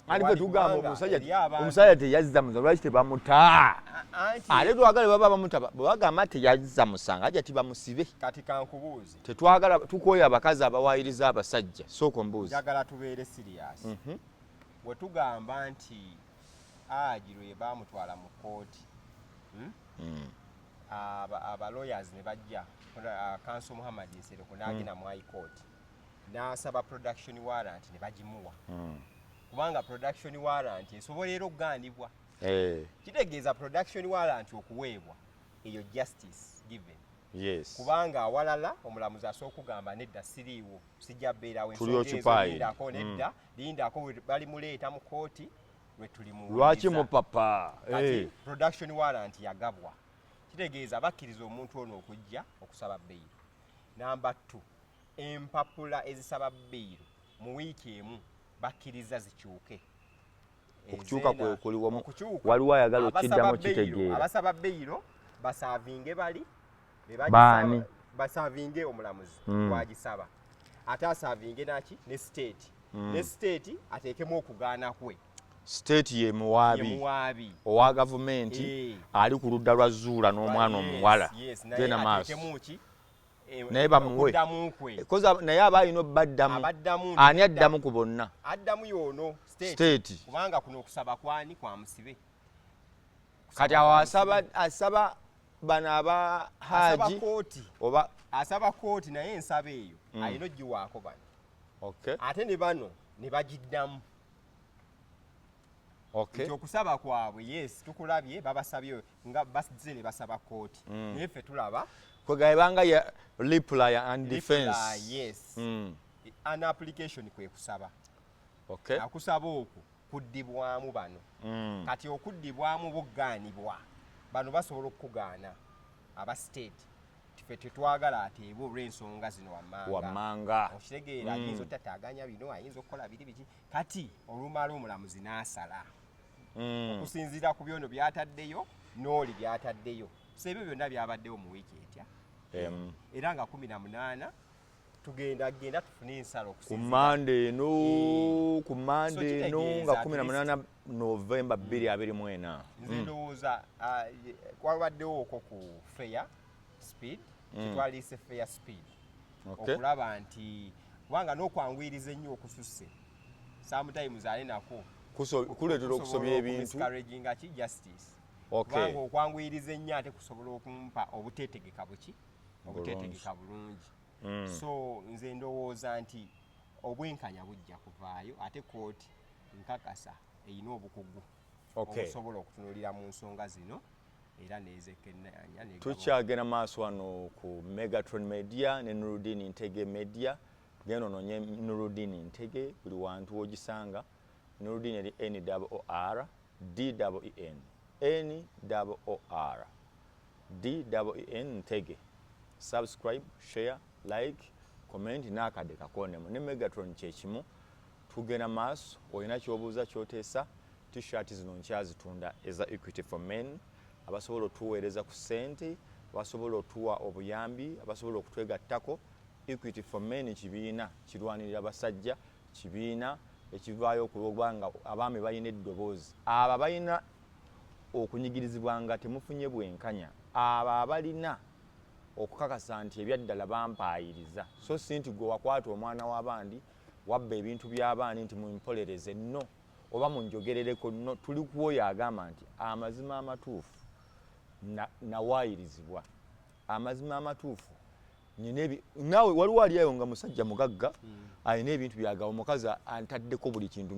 ani bwe tugamba omusajja teyazza musango lwaki tebamuta ate twagala baba bamuta bwe bagamba teyazza musango ajja tibamusibe kati kankubuuze tetwagala tukoya abakazi abawaayiriza abasajja sooka ombuuzi njagala tubeere serious bwe tugamba nti Hajji lwe baamutwala mu kooti aba lawyers ne bajja Counsel Muhammad Nsereko n'agenda mu High Court n'asaba production warrant ne bagimuwa kubanga production warrant esobola era okugaanibwa kitegeeza production warrant okuweebwa eyo justice given kubanga awalala omulamuzi asooka okugamba nedda siriiwo sijja beerawo ensongaezolindako nedda lindako balimuleeta mu kooti lwe tulimuwuliriza lwaki mupapa kati production warrant yagabwa kitegeeza bakkiriza omuntu ono okujja okusaba bbeiro namba 2 empapula ezisaba bbeiro mu wiiki emu bakkiriza zikyuke okukyuka kwekuliwamu waliwo ayagala okiddamu kitegeera abasaba bbeiro basaavinge bali baani basaavinge omulamuzi wagisaba ate asaavinge naki ne state ne state ateekemu okugaana kwe state ye muwaabi owa gavumenti ali ku ludda lwa Zuula n'omwana omuwala genda maaso naye bamuwe naye aba alina baddamu ani addamu ku bonna addamu yoono state kubanga kuno okusaba kwani kwa musibe kati awo asaba bano aba Hajji oba asaba kooti naye ensaba eyo alina ogiwaako bano ate ne bano ne bagiddamu nti okusaba kwabwe yes tukulabye babasabye nga bazze ne basaba kooti naye ffe tulaba kwegayibanga ya reply and defense yes an application kwe kusaba akusaba okwo kuddibwamu bano kati okuddibwamu buggaanibwa bano basobola okugaana aba state ffe tetwagala ateebwa olw'ensonga zino wammanga okitegeera ayinza otataganya bino ayinza okukola biri biki kati olumala omulamuzi n'asala okusinziira ku byono byataddeyo n'oli byataddeyo so ebyo byonna byabaddewo mu wiiki etya era nga 18 tugenda tufune ensalo ku Monday eno nga 18 Novemba 2024 nze ndowooza kwabaddewo okwo ku fair speed kitwalise fair speed okulaba nti kubanga n'okwanguyiriza ennyo okususse sometimes ale nako kuleetera okusobya ebintu discouraging ki justice kubanga okwanguyiriza ennyo ate kusobola okumpa obuteetegeka buki obuteetegeka bulungi so nze ndowooza nti obwenkanya bujja kuvaayo ate kooti nkakasa erina obukugu obusobola okutunulira mu nsonga zino era nezekenanya tukyagenda maaso wano ku Megatron Media ne Nuruddin Ntege Media genda ononye Nuruddin Ntege buli wantu ogisanga Nuruddin eri NOOR DEEN NOOR DEEN Ntege subscribe share like comment n'akadde kakonemu ne Megatron kyekimu tugenda maaso olina kyobuuza kyoteesa t-shirt zino nkyazitunda eza Equity for Men abasobola otuweereza ku ssente abasobola otuwa obuyambi abasobola okutwegattako Equity for Men kibiina kirwanirira abasajja kibiina ekivaayo okulwobanga abaami balina eddoboozi abo balina okunyigirizibwa nga temufunye bwenkanya abo abalina okukakasa nti ebyaddala bampaayiriza so si nti gwe wakwata omwana w'abandi wabba ebintu by'abaani nti mumpolereze nno oba munjogerereko nno tuli ku oyo agamba nti amazima amatuufu nawaayirizibwa amazima amatuufu naawe waliwo aliayo nga musajja mugagga alina ebintu byagawa omukazi antaddeko buli kintu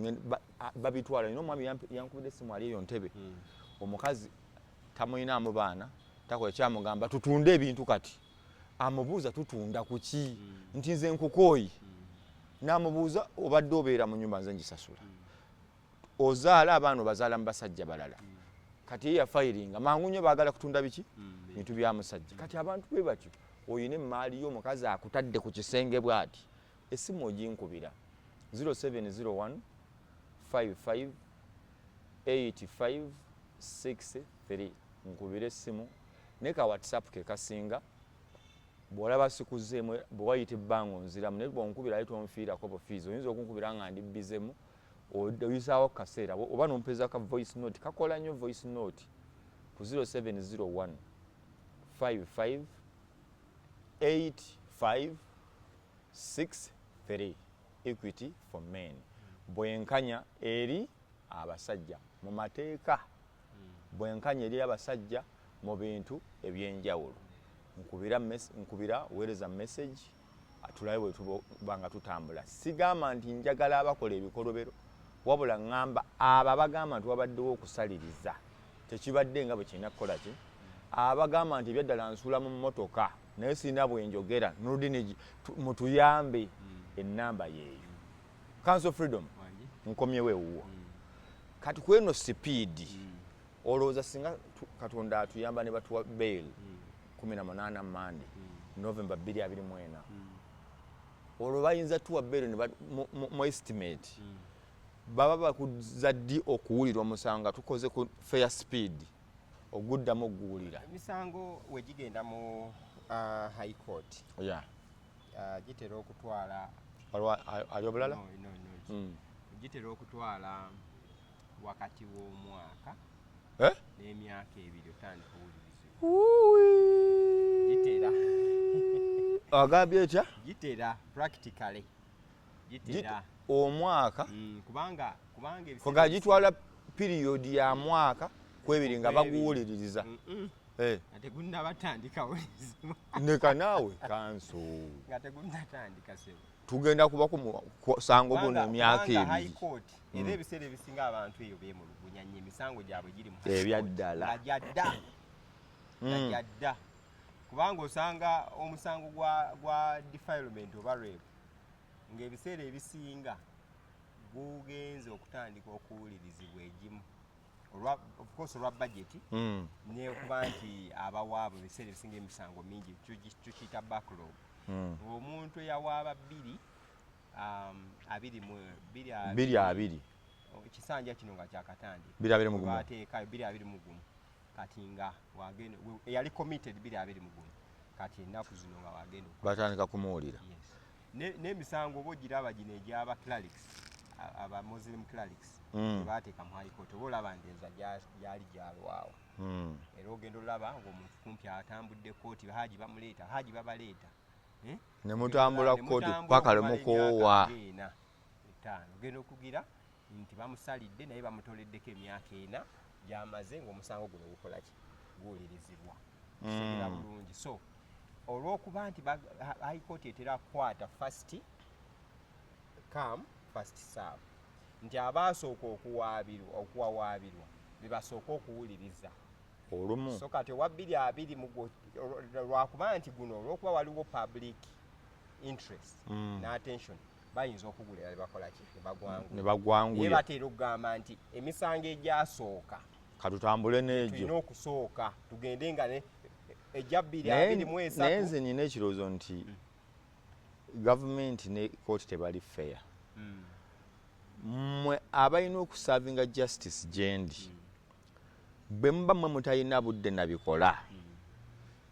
babitwala nina omwami yankubidde essimu ali eyo ntebe omukazi tamuyinaamu baana takola kyamugamba tutunde ebintu kati amubuuza tutunda kuki nti nze nkukooyi n'amubuuza obadde obeera mu nnyumba nze ngisasula ozaala abaana obazaala mu basajja balala kati ye yafayiringa mangu nnyo baagala kutunda biki bintu bya musajja kati abantu bwe batyo oyina emmaali y'omukazi akutadde ku kisenge bw'ati essimu oginkubira 0701 55 85 63 nkubira essimu ne ka whatsapp ke kasinga bw'olaba sikuzeemu bwe wayita ebbanga onziramu naye bw'onkubira ayita onfiirako bufiizi oyinza okunkubira nga ndi bizemu oyisaawo kaseera oba nompeza ka voice note kakola nnyo voice note ku 0701 55 85 63 Equity for Men bwenkanya eri abasajja mu mateeka bwenkanya eri abasajja mu bintu ebyenjawulo nkubira weereza message atulabe bwe tubanga tutambula sigamba nti njagala abakola ebikolobero wabula ngamba abo abagamba nti wabaddewo okusaliriza tekibadde nga bwe kirina kukola ki abagamba nti ebyaddala nsuula mu mmotoka naye sirina bwenjogera noludini mutuyambe ennamba yeeyo Council Freedom nkomyewo ewuwo kati kweno sipiidi olowooza singa Katonda atuyamba ne batuwa bail 18 Mande November 2024 olwo bayinza tuwa bail mu estimate baba bakuza ddi okuwulirwa omusango nga tukoze ku fair speed oguddamu okuguwulira emisango wegigenda mu high court gitera okutwala ali obulala gitera okutwala wakati w'omwaka n'emyaka ebiri otandika owulirizibwa gitera agambye etya gitera practically gitera omwaka kubanga foga gitwala period ya mwaka kwebiri nga baguwuliririza ate gunnabatandika wulirizibwa neka naawe kanso nga tegunnatandika sebo tugenda kuba ku sango guno emyaka ebiri era ebiseera ebisinga abantu eyo beemulugunya nnyo emisango gyabwe giri mu ebyaddala najadda kubanga osanga omusango gwa defilement oba rape ng'ebiseera ebisinga gugenze okutandika okuwulirizibwa egimu of course olwa budget nekuba nti abawaabo ebiseera ebisinga emisango mingi tukiyita backlog omuntu eyawaaba 20 ekisanja kino nga kyakatandika 20 kati nga wagenda eyali committed 20 kati ennaku zino nga wagenda batandika kumuwulira n'emisango oba ogiraba gino egy'aba clerics aba muslim clerics bateeka mu high court oba olaba ndenza gyali gyalwawo era ogenda olaba ng'omuntu kumpi atambudde kooti haji bamuleeta haji babaleeta ne mutambula kooti paka lemukoowa ogenda okugira nti bamusalidde naye bamutoleddeko emyaka 4 gyamaze ng'omusango guno gukola ki guwulirizibwa kitegera bulungi so olw'okuba nti high court etera kukwata first come first serve nti abaasooka okuwawaabirwa bebasooka okuwuliriza olumu so kati owa 20 lwakuba nti guno olw'okuba waliwo public interest n'attention bayinza okugulira nebakolaki nebagwanguya naye batera okugamba nti emisango egyasooka katutambule n'egyo tulina okusooka tugende nga ejja 2023 naye nze nina ekirowoozo nti gavumenti ne kooti tebali fair mmwe abalina okusavinga justice gyendi bwe muba mmwe mutalina budde nabikola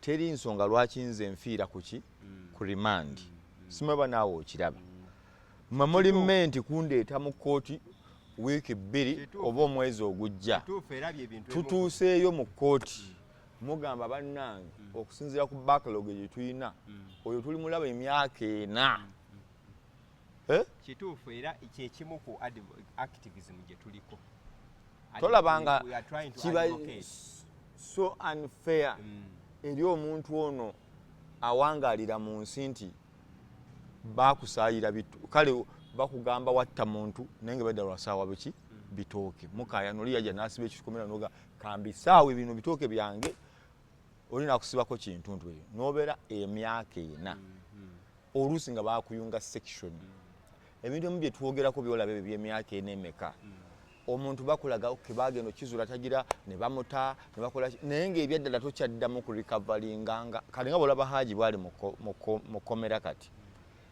teri nsonga lwaki nze nfiira kuki ku remand simweba naawe okiraba mmwe muli mmenti kundeeta mu kooti wiiki 2 oba omwezi ogujja tutuuseeyo mu kooti mugamba bannange okusinziira ku backlog gye tulina oyo tuli mulaba emyaka 4 kituufu era kyekimu ku activism gye tuliko tolabanga kiba so unfair eri omuntu ono awangaalira mu nsi nti bakusaayira bitu kale bakugamba watta muntu naye nga badda lwasaawa biki bitooke mukaya noli yaja nasiba ekikomera noga kambisaawe bino bitooke byange olina kusibako kintu ntwe nobeera emyaka ena oluusi nga bakuyunga section ebintu mu bye twogerako byolaba ebyo by'emyaka ena emeka omuntu bakulaga bagenda okizula tagira ne bamuta ne bakola naye ng'ebyaddala tokyaddamu ku recoveringanga kale nga bolaba Haji bwali mu komera kati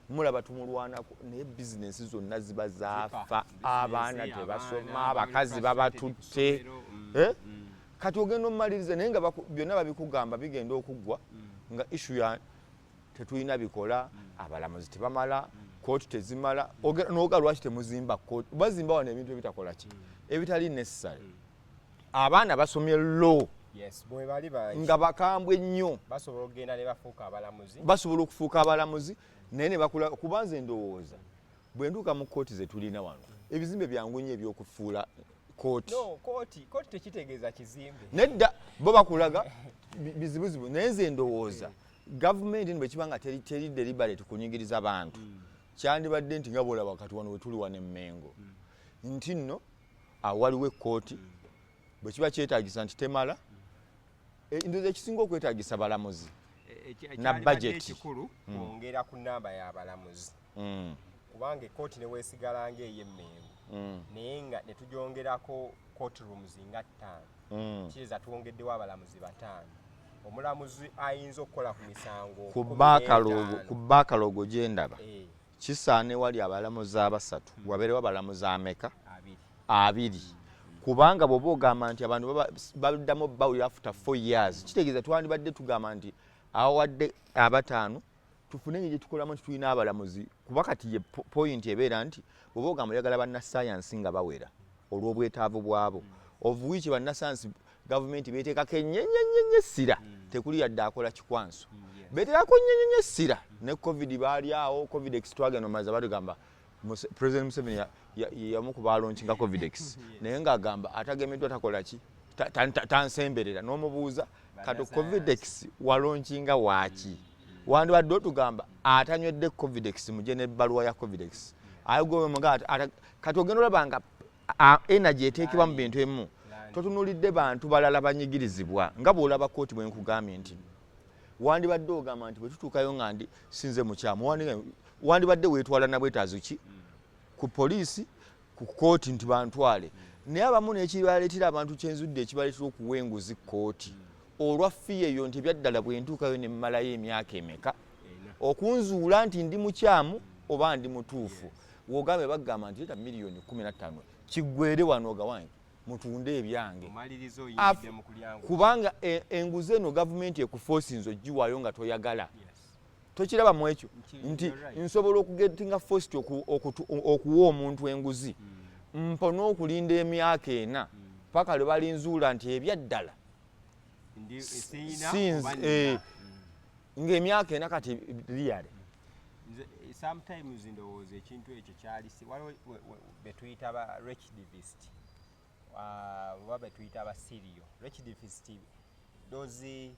mulaba tumulwanako naye bizinesi zonna ziba zaafa abaana tebasoma abakazi babatutte kati ogenda omumaliriza naye nga byonna babikugamba bigenda okuggwa nga issue ya tetulina bikola abalamuzi tebamala kooti tezimala noga lwaki temuzimba kooti bazimba wano ebintu ebitakola ki ebitali necessary abaana basomye law nga bakambwe nnyo basobola okufuuka abalamuzi naye ne bakula kubanze ndowooza bwe nduuka mu kooti ze tulina wano ebizimbe byangu nnyo ebyokufuula kooti tekitegeeza kizimbe nedda bo bakulaga bizibuzibu naye nze ndowooza gavumenti bwe kiba nga teri deliberate kunyigiriza bantu kyandibadde nti nga bolaba kati wano we tuli wano Emmengo nti nno waliwo ekkooti bwe kiba kyetaagisa nti temala ndowooza ekisinga okwetaagisa balamuzi na budget ekikulu kwongera ku namba y'abalamuzi kubanga ekkooti ne weesigala ng'ey'Emmengo naye nga ne tugyongerako court rooms nga 5 kiriza tuwongeddewo abalamuzi 5 omulamuzi ayinza okukola ku misango ku baakalogo gye ndaba kisaane wali abalamuzi 3 wabeerewo abalamuzi ameka 2 kubanga bw'oba ogamba nti abantu baddamu bawulira after 4 years kitegeeza twandibadde tugamba nti awadde 5 tufune ngeri tukolamu nti tulina abalamuzi kuba kati ye point ebeera nti bw'oba ogamba oyagala bannasayansi nga bawera olw'obwetaavu bwabo of which bannasayansi gavumenti beeteekako ennyenyenyenye essira tekuli yadde akola kikwanso beeteekako ennyenyenye essira ne covid baali awo covidex twagenda omaza batugamba President Museveni yamu ku baalonkinga covidex naye ng'agamba atagemeddwa takola ki tansemberera n'omubuuza kati covidex walonkinga waaki wandibadde otugamba atanywedde covidex muje n'ebbaluwa ya covidex kati ogenda olaba nga energy eteekebwa mu bintu emu totunulidde bantu balala banyigirizibwa nga bw'olaba kooti bwe nkugambye nti wandibadde ogamba nti bwe tutuukayo nga ndi sinze mukyamu wandibadde weetwala na bwetaazo ki ku poliisi ku kooti nti bantwale naye abamu n'ekibaleetera abantu kyenzudde ekibaleetera okuwa enguzi kooti olwa fiye eyo nti ebyaddala bwe ntuukayo ne mmalayo emyaka emeka okunzuula nti ndi mukyamu oba ndi mutuufu wogambe bagamba nti leta miliyoni 15 kiggwere wano gawange mutunde ebyange kubanga enguzi eno gavumenti ekufoosinze ogiwaayo nga toyagala tokiraba mu ekyo nti nsobola okugetinga forced okuwa omuntu enguzi mpona okulinda emyaka 4 paka lwe balinzuula nti ebyaddala sinze ng'emyaka 4 kati liyale sometimes ndowooza ekintu ekyo kyali waliwo betuyita ba recidivist oba betuyita aba serial recidivist dozi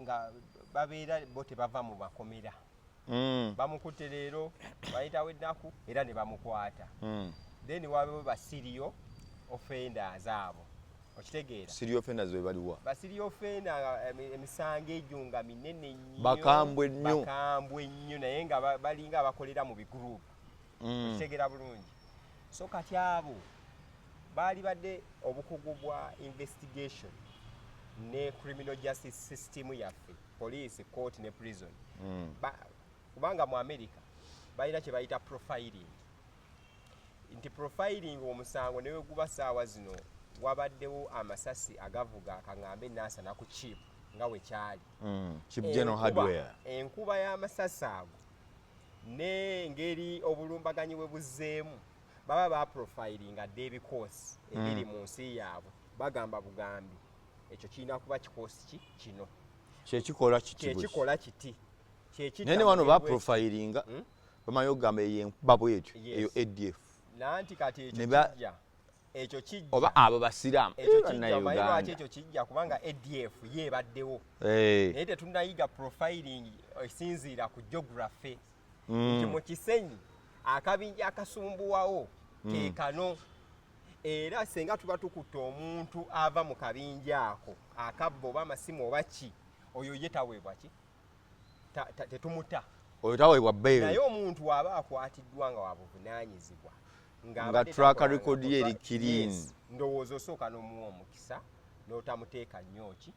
nga babeera bo tebava mu makomera bamukutte leero bayitawo ennaku era ne bamukwata then wabewo ba serial offenders abo okitegeera serial offenders we baliwa ba serial offender emisango egyo nga minene nnyo bakambwe nnyo naye nga balinga abakolera mu bigroup okitegeera bulungi so kati abo baali badde obukugu bwa investigation ne criminal justice system yaffe police court ne prison kubanga mu America balina kye bayita profiling nti profiling omusango newe guba saawa zino wabaddewo amasasi agavuga akaŋŋambe naasana ku chip nga we kyali chip general hardware enkuba y'amasasi ago n'engeri obulumbaganyi bwe buzzeemu baba baprofilinga dde ebikoosi ebiri mu nsi yaabwe bagamba bugambi ekyo kirina kuba kikoosi ki kino kyekikola kiti nene wano baprofilinga bamanyi okugamba eyo enkuba bwetyo eyo ADF nanti kati ekyo kijja oba abo basiraamu ekyo kijja kubanga ADF yeebaddewo naye tetunayiga profiling esinziira ku geography nti mu Kisenyi akabinja akasumbuwawo ke kano era senga tuba tukutte omuntu ava mu kabinja ako akabba oba amasimu oba ki oyo ye taweebwa ki tetumuta oyo taweebwa bbeeyi naye omuntu waba akwatiddwa nga wabuvunaanyizibwa nga track record ye eri clean ndowooza osooka n'omuwa omukisa n'otamuteeka nnyo ki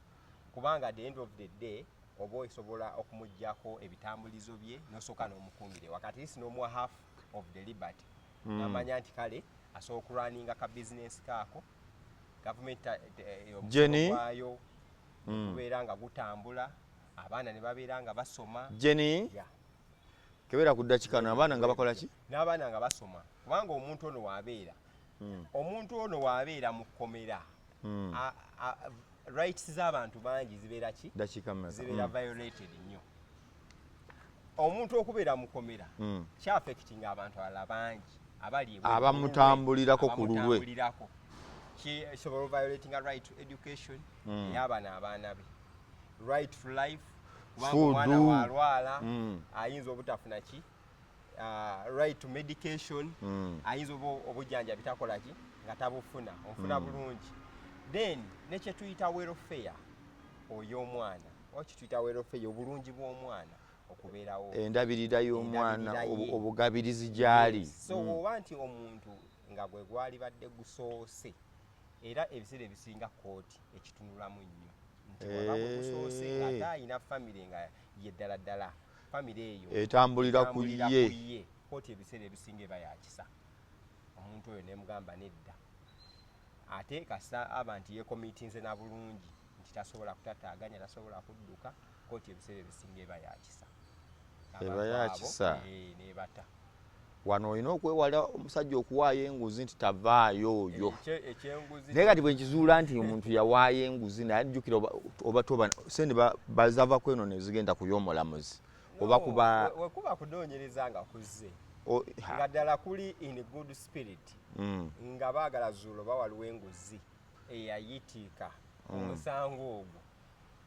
kubanga the end of the day oba osobola okumuggyako ebitambulizo bye n'osooka n'omukuumire wakati isi n'omuwa half of the liberty amanya nti kale asobola okulwaninga ka bizinesi kaako gavumenti omuwayo gubeera nga gutambula abaana ne babeera nga basoma Jenny kebeera ku ddakikano abaana nga bakola ki n'abaana nga basoma kubanga omuntu ono waabeera mu kkomera rights z'abantu bangi zibeera ki zibeera violated nnyo omuntu okubeera mu kkomera kyaffectinga abantu abalala bangi abamutambulirako ku lulwe kisobola violating a right to education ey'abana abaana be right to life kubanga omwana waalwala ayinza obutafuna ki right to medication ayinza obujjanjabi takola ki nga tabufuna ofuna bulungi then nekyetuyita welfare oy'omwana oba kituyita welfare obulungi bw'omwana okubeerawo endabirira y'omwana obugabirizi gyali so oba nti omuntu nga gwe gwalibadde gusoose era ebiseera ebisinga kooti ekitunulamu nnyo nti waba gwe gusoose ng'ate ayina famire nga ye ddala ddala famire eyo etambulira ku ye kooti ebiseera ebisinga eba yakisa omuntu oyo nemugamba nedda ate kasa aba nti yekomitinze na bulungi nti tasobola kutataaganya tasobola kudduka kooti ebiseera ebisinga eba yakisa nebata wano olina okwewala omusajja okuwaayo enguzi nti tavaayo oyo naye kati bwe nkizuula nti omuntu yawaayo enguzi naye ajjukira oba toba sente bazava ku eno nezigenda kuyomolamuzi oba wekuba kunoonyereza nga kuzze nga ddala kuli in good spirit nga baagala zuulo bawaliwo enguzi eyayitiika omusango ogwo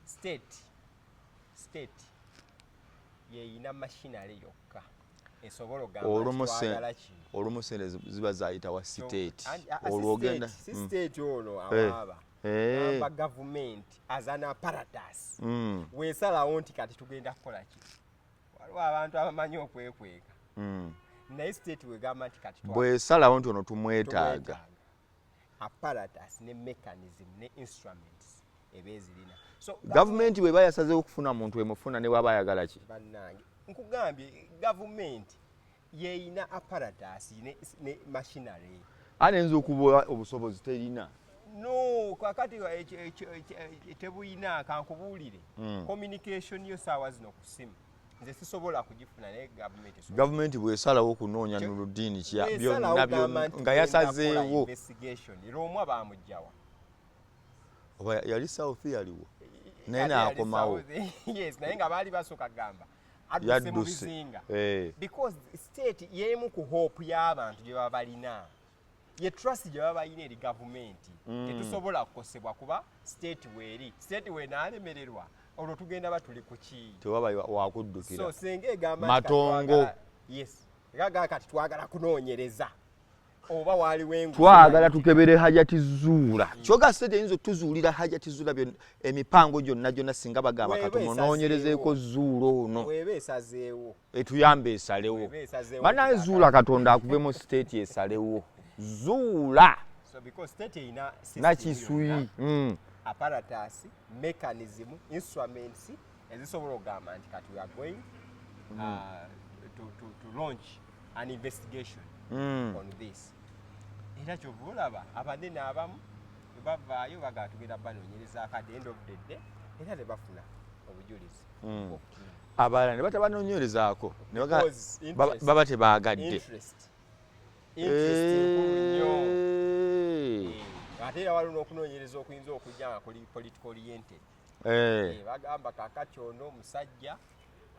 state yeyina mashinale yokka esobola ogamba olumu sente ziba zayitawa state olwo ogenda si state ono awaaba amba gavumenti azana apparatus weesalawo nti kati tugenda kukola ki waliwo abantu abamanyi okwekweka naye state wegamba nti kati bwesalawo nti ono tumwetaaga apparatus ne mechanism ne instruments ebezirina gavumenti bweba yasazeewo okufuna muntu emufuna ne waba ayagala ki bannange nkugambye gavumenti yeyina apparatus ne machinery anenza okuba obusobozi terina no kakati tebuyina kankubuulire communication yo saawa zino ku simu nze sisobola kugifuna naye gavumenti bwesalawo okunoonya Nurudeen byonna nga yasazeewo investigation era omwa bamugjawa oba yali south yaliwo naye naakomawo yes naye nga baali basooka gamba adduse mu bizinga because state yeemu ku hope y'abantu gye baba balina ye trust gye baba balina eri gavumenti tetusobola kukosebwa kuba state weeri state weenaalemererwa olwo tugenda batuli ku ki tewaba wakuddukira so senga egamba matongo yes gaga kati twagala kunoonyereza oba waliwo enguzi twagala tukebere hajati zuula kyoga state yinzo tuzuulira hajati zuula emipango gyonna singa bagamba katumunoonyerezeeko zuulo ono weba esazeewo etuyambe esalewo banaye zuula katonda akuve mu state esalewo zuula so because state ina nakisui apparatus mechanism instruments ezisobola okugamba nti kati we are going to launch an investigation on this era kyova olaba abanene abamu bavaayo bagaa tugenda banoonyerezaako at the end of the day era ne bafuna obujulizi abalala ne batabanoonyerezaako baba tebaagadde ate era waliwo n'okunoonyereza okuyinza okujja nga kuli political oriented bagamba kakati ono omusajja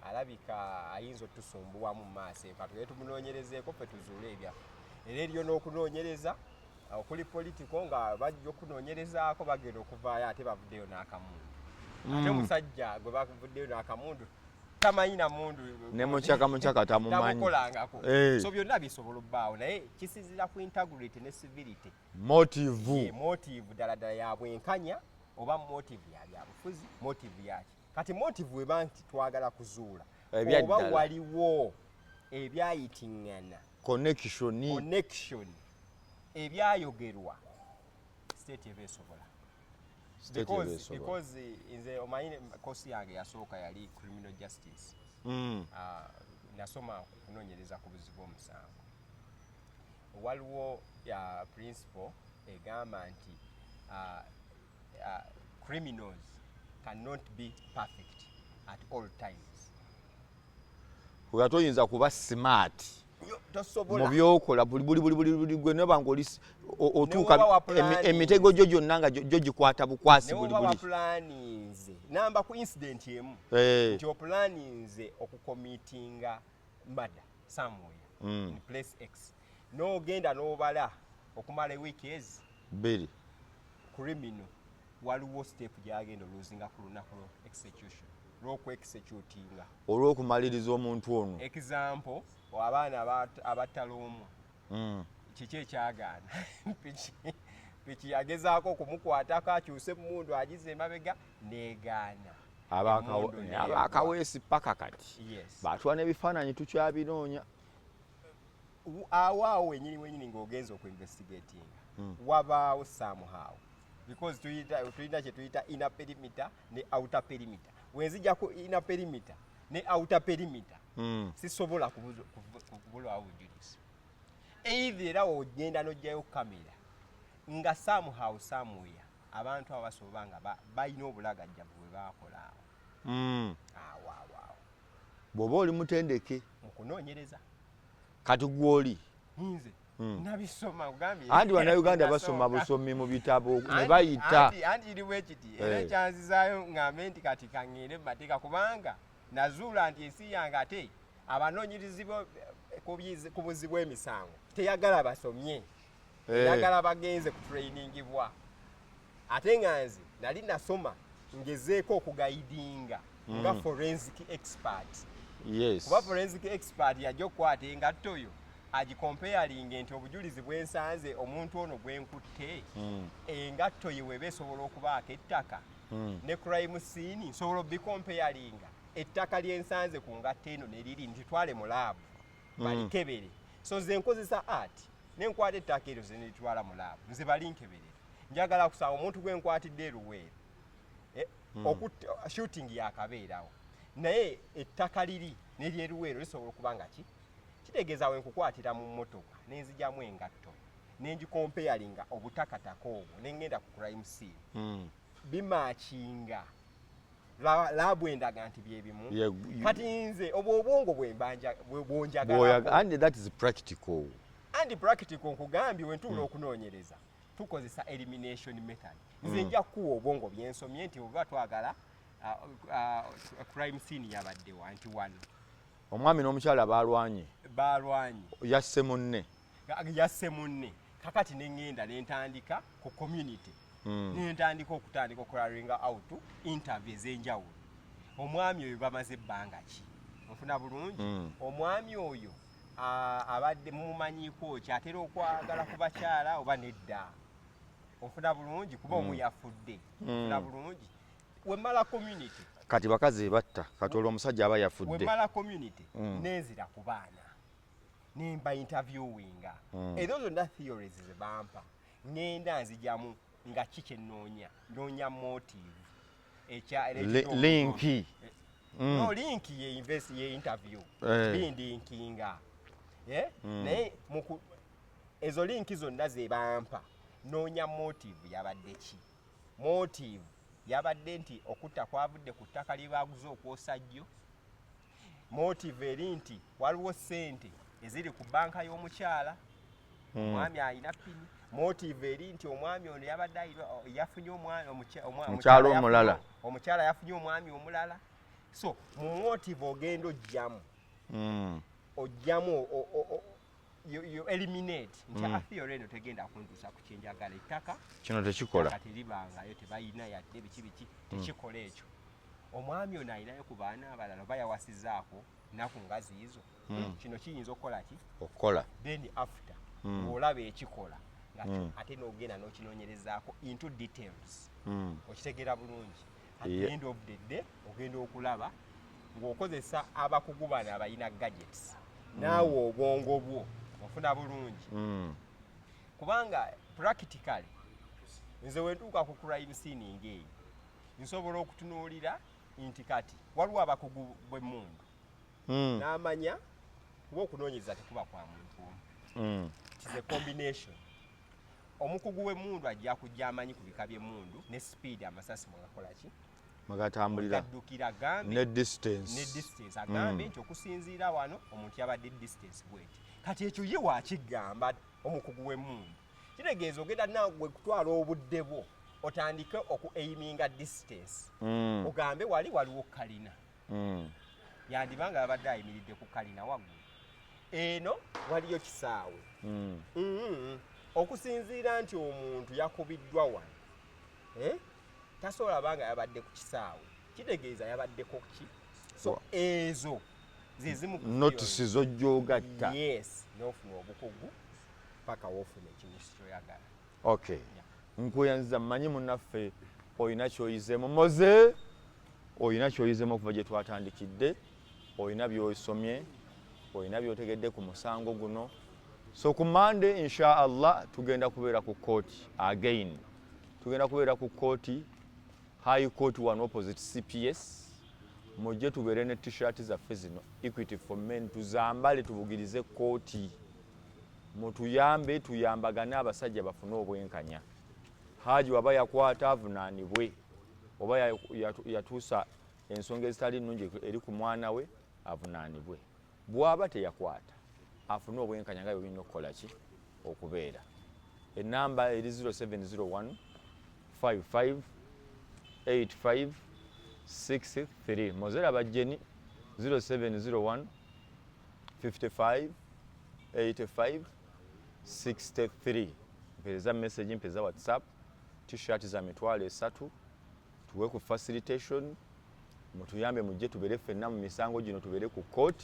alabika ayinza otusumbuwamu mu maaso katugende tumunoonyerezeeko ffe tuzuule ebyaffe era eriyo n'okunoonyereza okuli politiko nga bajja okunoonyerezaako bagenda okuvaayo ate bavuddeyo n'akamundu ate omusajja gwe bavuddeyo n'akamundu tamanyi na mundu ne mukyaka tamumanyi tamukolangako so byonna bisobola obbaawo naye kisinzira ku integrity ne civility motive ddala ya bwenkanya oba motive ya byabufuzi motive yaki kati motive weba nti twagala kuzuula oba waliwo ebyayitingana connection ebyayogerwa state ebeesobola because nze omanyi kosi yange yasooka yali criminal justice nasoma kunoonyereza ku buzibu omusango waliwo ya principle egamba nti criminals cannot be perfect at all times. Kuba toyinza kuba smart mu byokola buli gwe neba ng'oli otuuka emitego gyo gyonna nga gyo gikwata bukwasi buli planinze namba ku incident emu nti oplaninze okukomitinga murder somewhere in place X n'ogenda n'obala okumala weeki ezi bbiri criminal waliwo step gyagenda oluzinga ku lunaku lwo execution lw'okweexecutinga olw'okumaliriza omuntu ono example abaana abataloomwa kiki ekyagaana piki yagezaako okumukwatako akyuse mundu agize emabega negaana abakaweesi paka kati batwala n'ebifaananyi tukyabinoonya awo wenyini ng'ogenza okuinvestigatinga wabaawo somehow because tuyita kye tuyita inner perimeter ne outer perimeter wenzija ku inner perimeter ne outer perimeter sisobola kubulwawo bujulizi either era ogenda n'ojjayo kamera nga somehow somewhere abantu abasoba nga balina obulagajjavu bwe bakola awo bw'oba oli mutendeke mu kunoonyereza kati gw'oli nze nabisoma ugambye anti bannayuganda basoma busomi mu bitabo ne bayita anti iriwo ekiti era ekyanzizaayo ngambe nti kati kaŋŋende mu mateeka kubanga nazuula nti ensi yange ate abanoonyerezi ku buzi bw'emisango teyagala basomye eyagala bagenze ku trainingibwa ate nga nze nali nasoma ngezeeko okugayidinga nga forensic expert kuba forensic expert yajja okukwata engatto oyo agikompeyalinga nti obujulizi bwensanze omuntu ono gwenkutte engatto ye weba esobola okubaako ettaka ne crime scene nsobola obikompeyalinga ettaka lyensanze ku ngatto eno neriri ntitwale mu laabu balikebere so nze nkozesa art nenkwata ettaka eryo ze nitwala mu laabu nze balinkeberera njagala kusaba omuntu gwenkwatidde eruweero shooting yakabeerawo naye ettaka liri neryeruweero lisobola okuba nga ki kitegeeza wenkukwatira mu mmotoka nenzijjamu engatto nengikompeyalinga obutakataka obwo nengenda ku crime scene bimakinga laabu endaga nti byebimu kati nze obwo obwongo bwonjagala and that is practical and practical nkugambye wentuula okunoonyereza tukozesa elimination method nze nja kuwa obwongo byensomye nti oba twagala crime scene yabaddewa nti wano omwami n'omukyala balwanye yasse munne kakati neŋŋenda nentandika ku community nentandika okularinga out interview ez'enjawulo omwami oyo bamaze ebbanga ki nfuna bulungi omwami oyo abadde mumumanyiiko ki atera okwagala ku bakyala oba nedda onfuna bulungi kuba omuyafudde onfuna bulungi wemala community kati bakazi batta kati olwo omusajja aba yafudde wemala community nenzira ku baana nemba interviewinga ezo zonna theories ze bampa ngenda nzijamu nga kike noonya motive linki no linki ye interview bindinkinga naye ezo linki zonna ze bampa noonya motive yabadde ki motive yabadde nti okutta kwavudde ku ttaka lye baguze okwosa jjo motive eri nti waliwo ssente eziri ku banka y'omukyala omwami alina pini motive eri nti omwami ono yabadde yafunye omukyala yafunye omwami omulala so mu motive ogenda ojjamu you eliminate nti afiore eno tegenda kuntuusa ku kyenjagala ettaka kino tekikola kati libangayo tebayina yadde biki tekikola ekyo omwami ono alinayo ku baana abalala bayawasizaako naku ngazi izo kino kiyinza okukola ki okukola then after ng'olaba ekikola nga ate n'ogenda n'okinoonyerezaako into details okitegeera bulungi at the end of the day ogenda okulaba ng'okozesa abakugu bano abalina gadgets naawe obwongo bwo ofuna bulungi kubanga practically nze wentuuka ku crime scene ng'eyo nsobola okutunuulira nti kati waliwo abakugu bw'emmundu n'amanya kuba okunoonyereza tekuba kwa muntu omu it is a combination omukugu w'emmundu ajja kujja amanyi ku bika by'emmundu ne speed amasasi mwagakola ki magatambulira gaddukira agambe ne distance agambe nti okusinziira wano omuntu yabadde distance bweti kati ekyo ye wakigamba omukugu w'emmundu kitegeeza ogenda nagwe kutwala obudde bwo otandike okuaiminga distance ogambe waliwo kalina yandibanga yabadde ayimiridde ku kalina waggulu eno waliyo kisaawe okusinziira nti omuntu yakubiddwa wano tasobola banga yabadde ku kisaawe kitegeeza yabaddeko ki so ezo zezimu notisi zojjogatta yes n'ofuna obukugu paka wofuna ekintu kyoyagala okay nkuyanziza mmanyi munnaffe olina kyoyizeemu moze olina kyoyizeemu okuva gye twatandikidde olina byosomye olina byotegedde ku musango guno so ku Monday insha Allah tugenda kubeera ku kooti again tugenda kubeera ku kooti high court wano opposite CPS mujje tubeere ne t-shirt zaffe zino Equity for Men tuzambale tubugirize kooti mutuyambe tuyambagane abasajja bafune obwenkanya Haji waba yakwata avunaanibwe oba yatuusa ensonga ezitali nnungi eri ku mwana we avunaanibwe bw'aba teyakwata afune obwenkanya nga byolina okukola ki okubeera ennamba eri 0701 55 85 63 mozera bajjeni 0701 55 85 63 mpereza message mpeza WhatsApp t-shirt za mitwalo 3 tuwe ku facilitation mutuyambe mujje tubere ffenna mu misango gino tubere ku court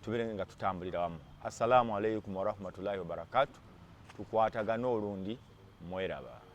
tubere nga tutambulira wamu assalamu alaikum wa rahmatullahi wa barakatuh tukwatagana olundi mweraba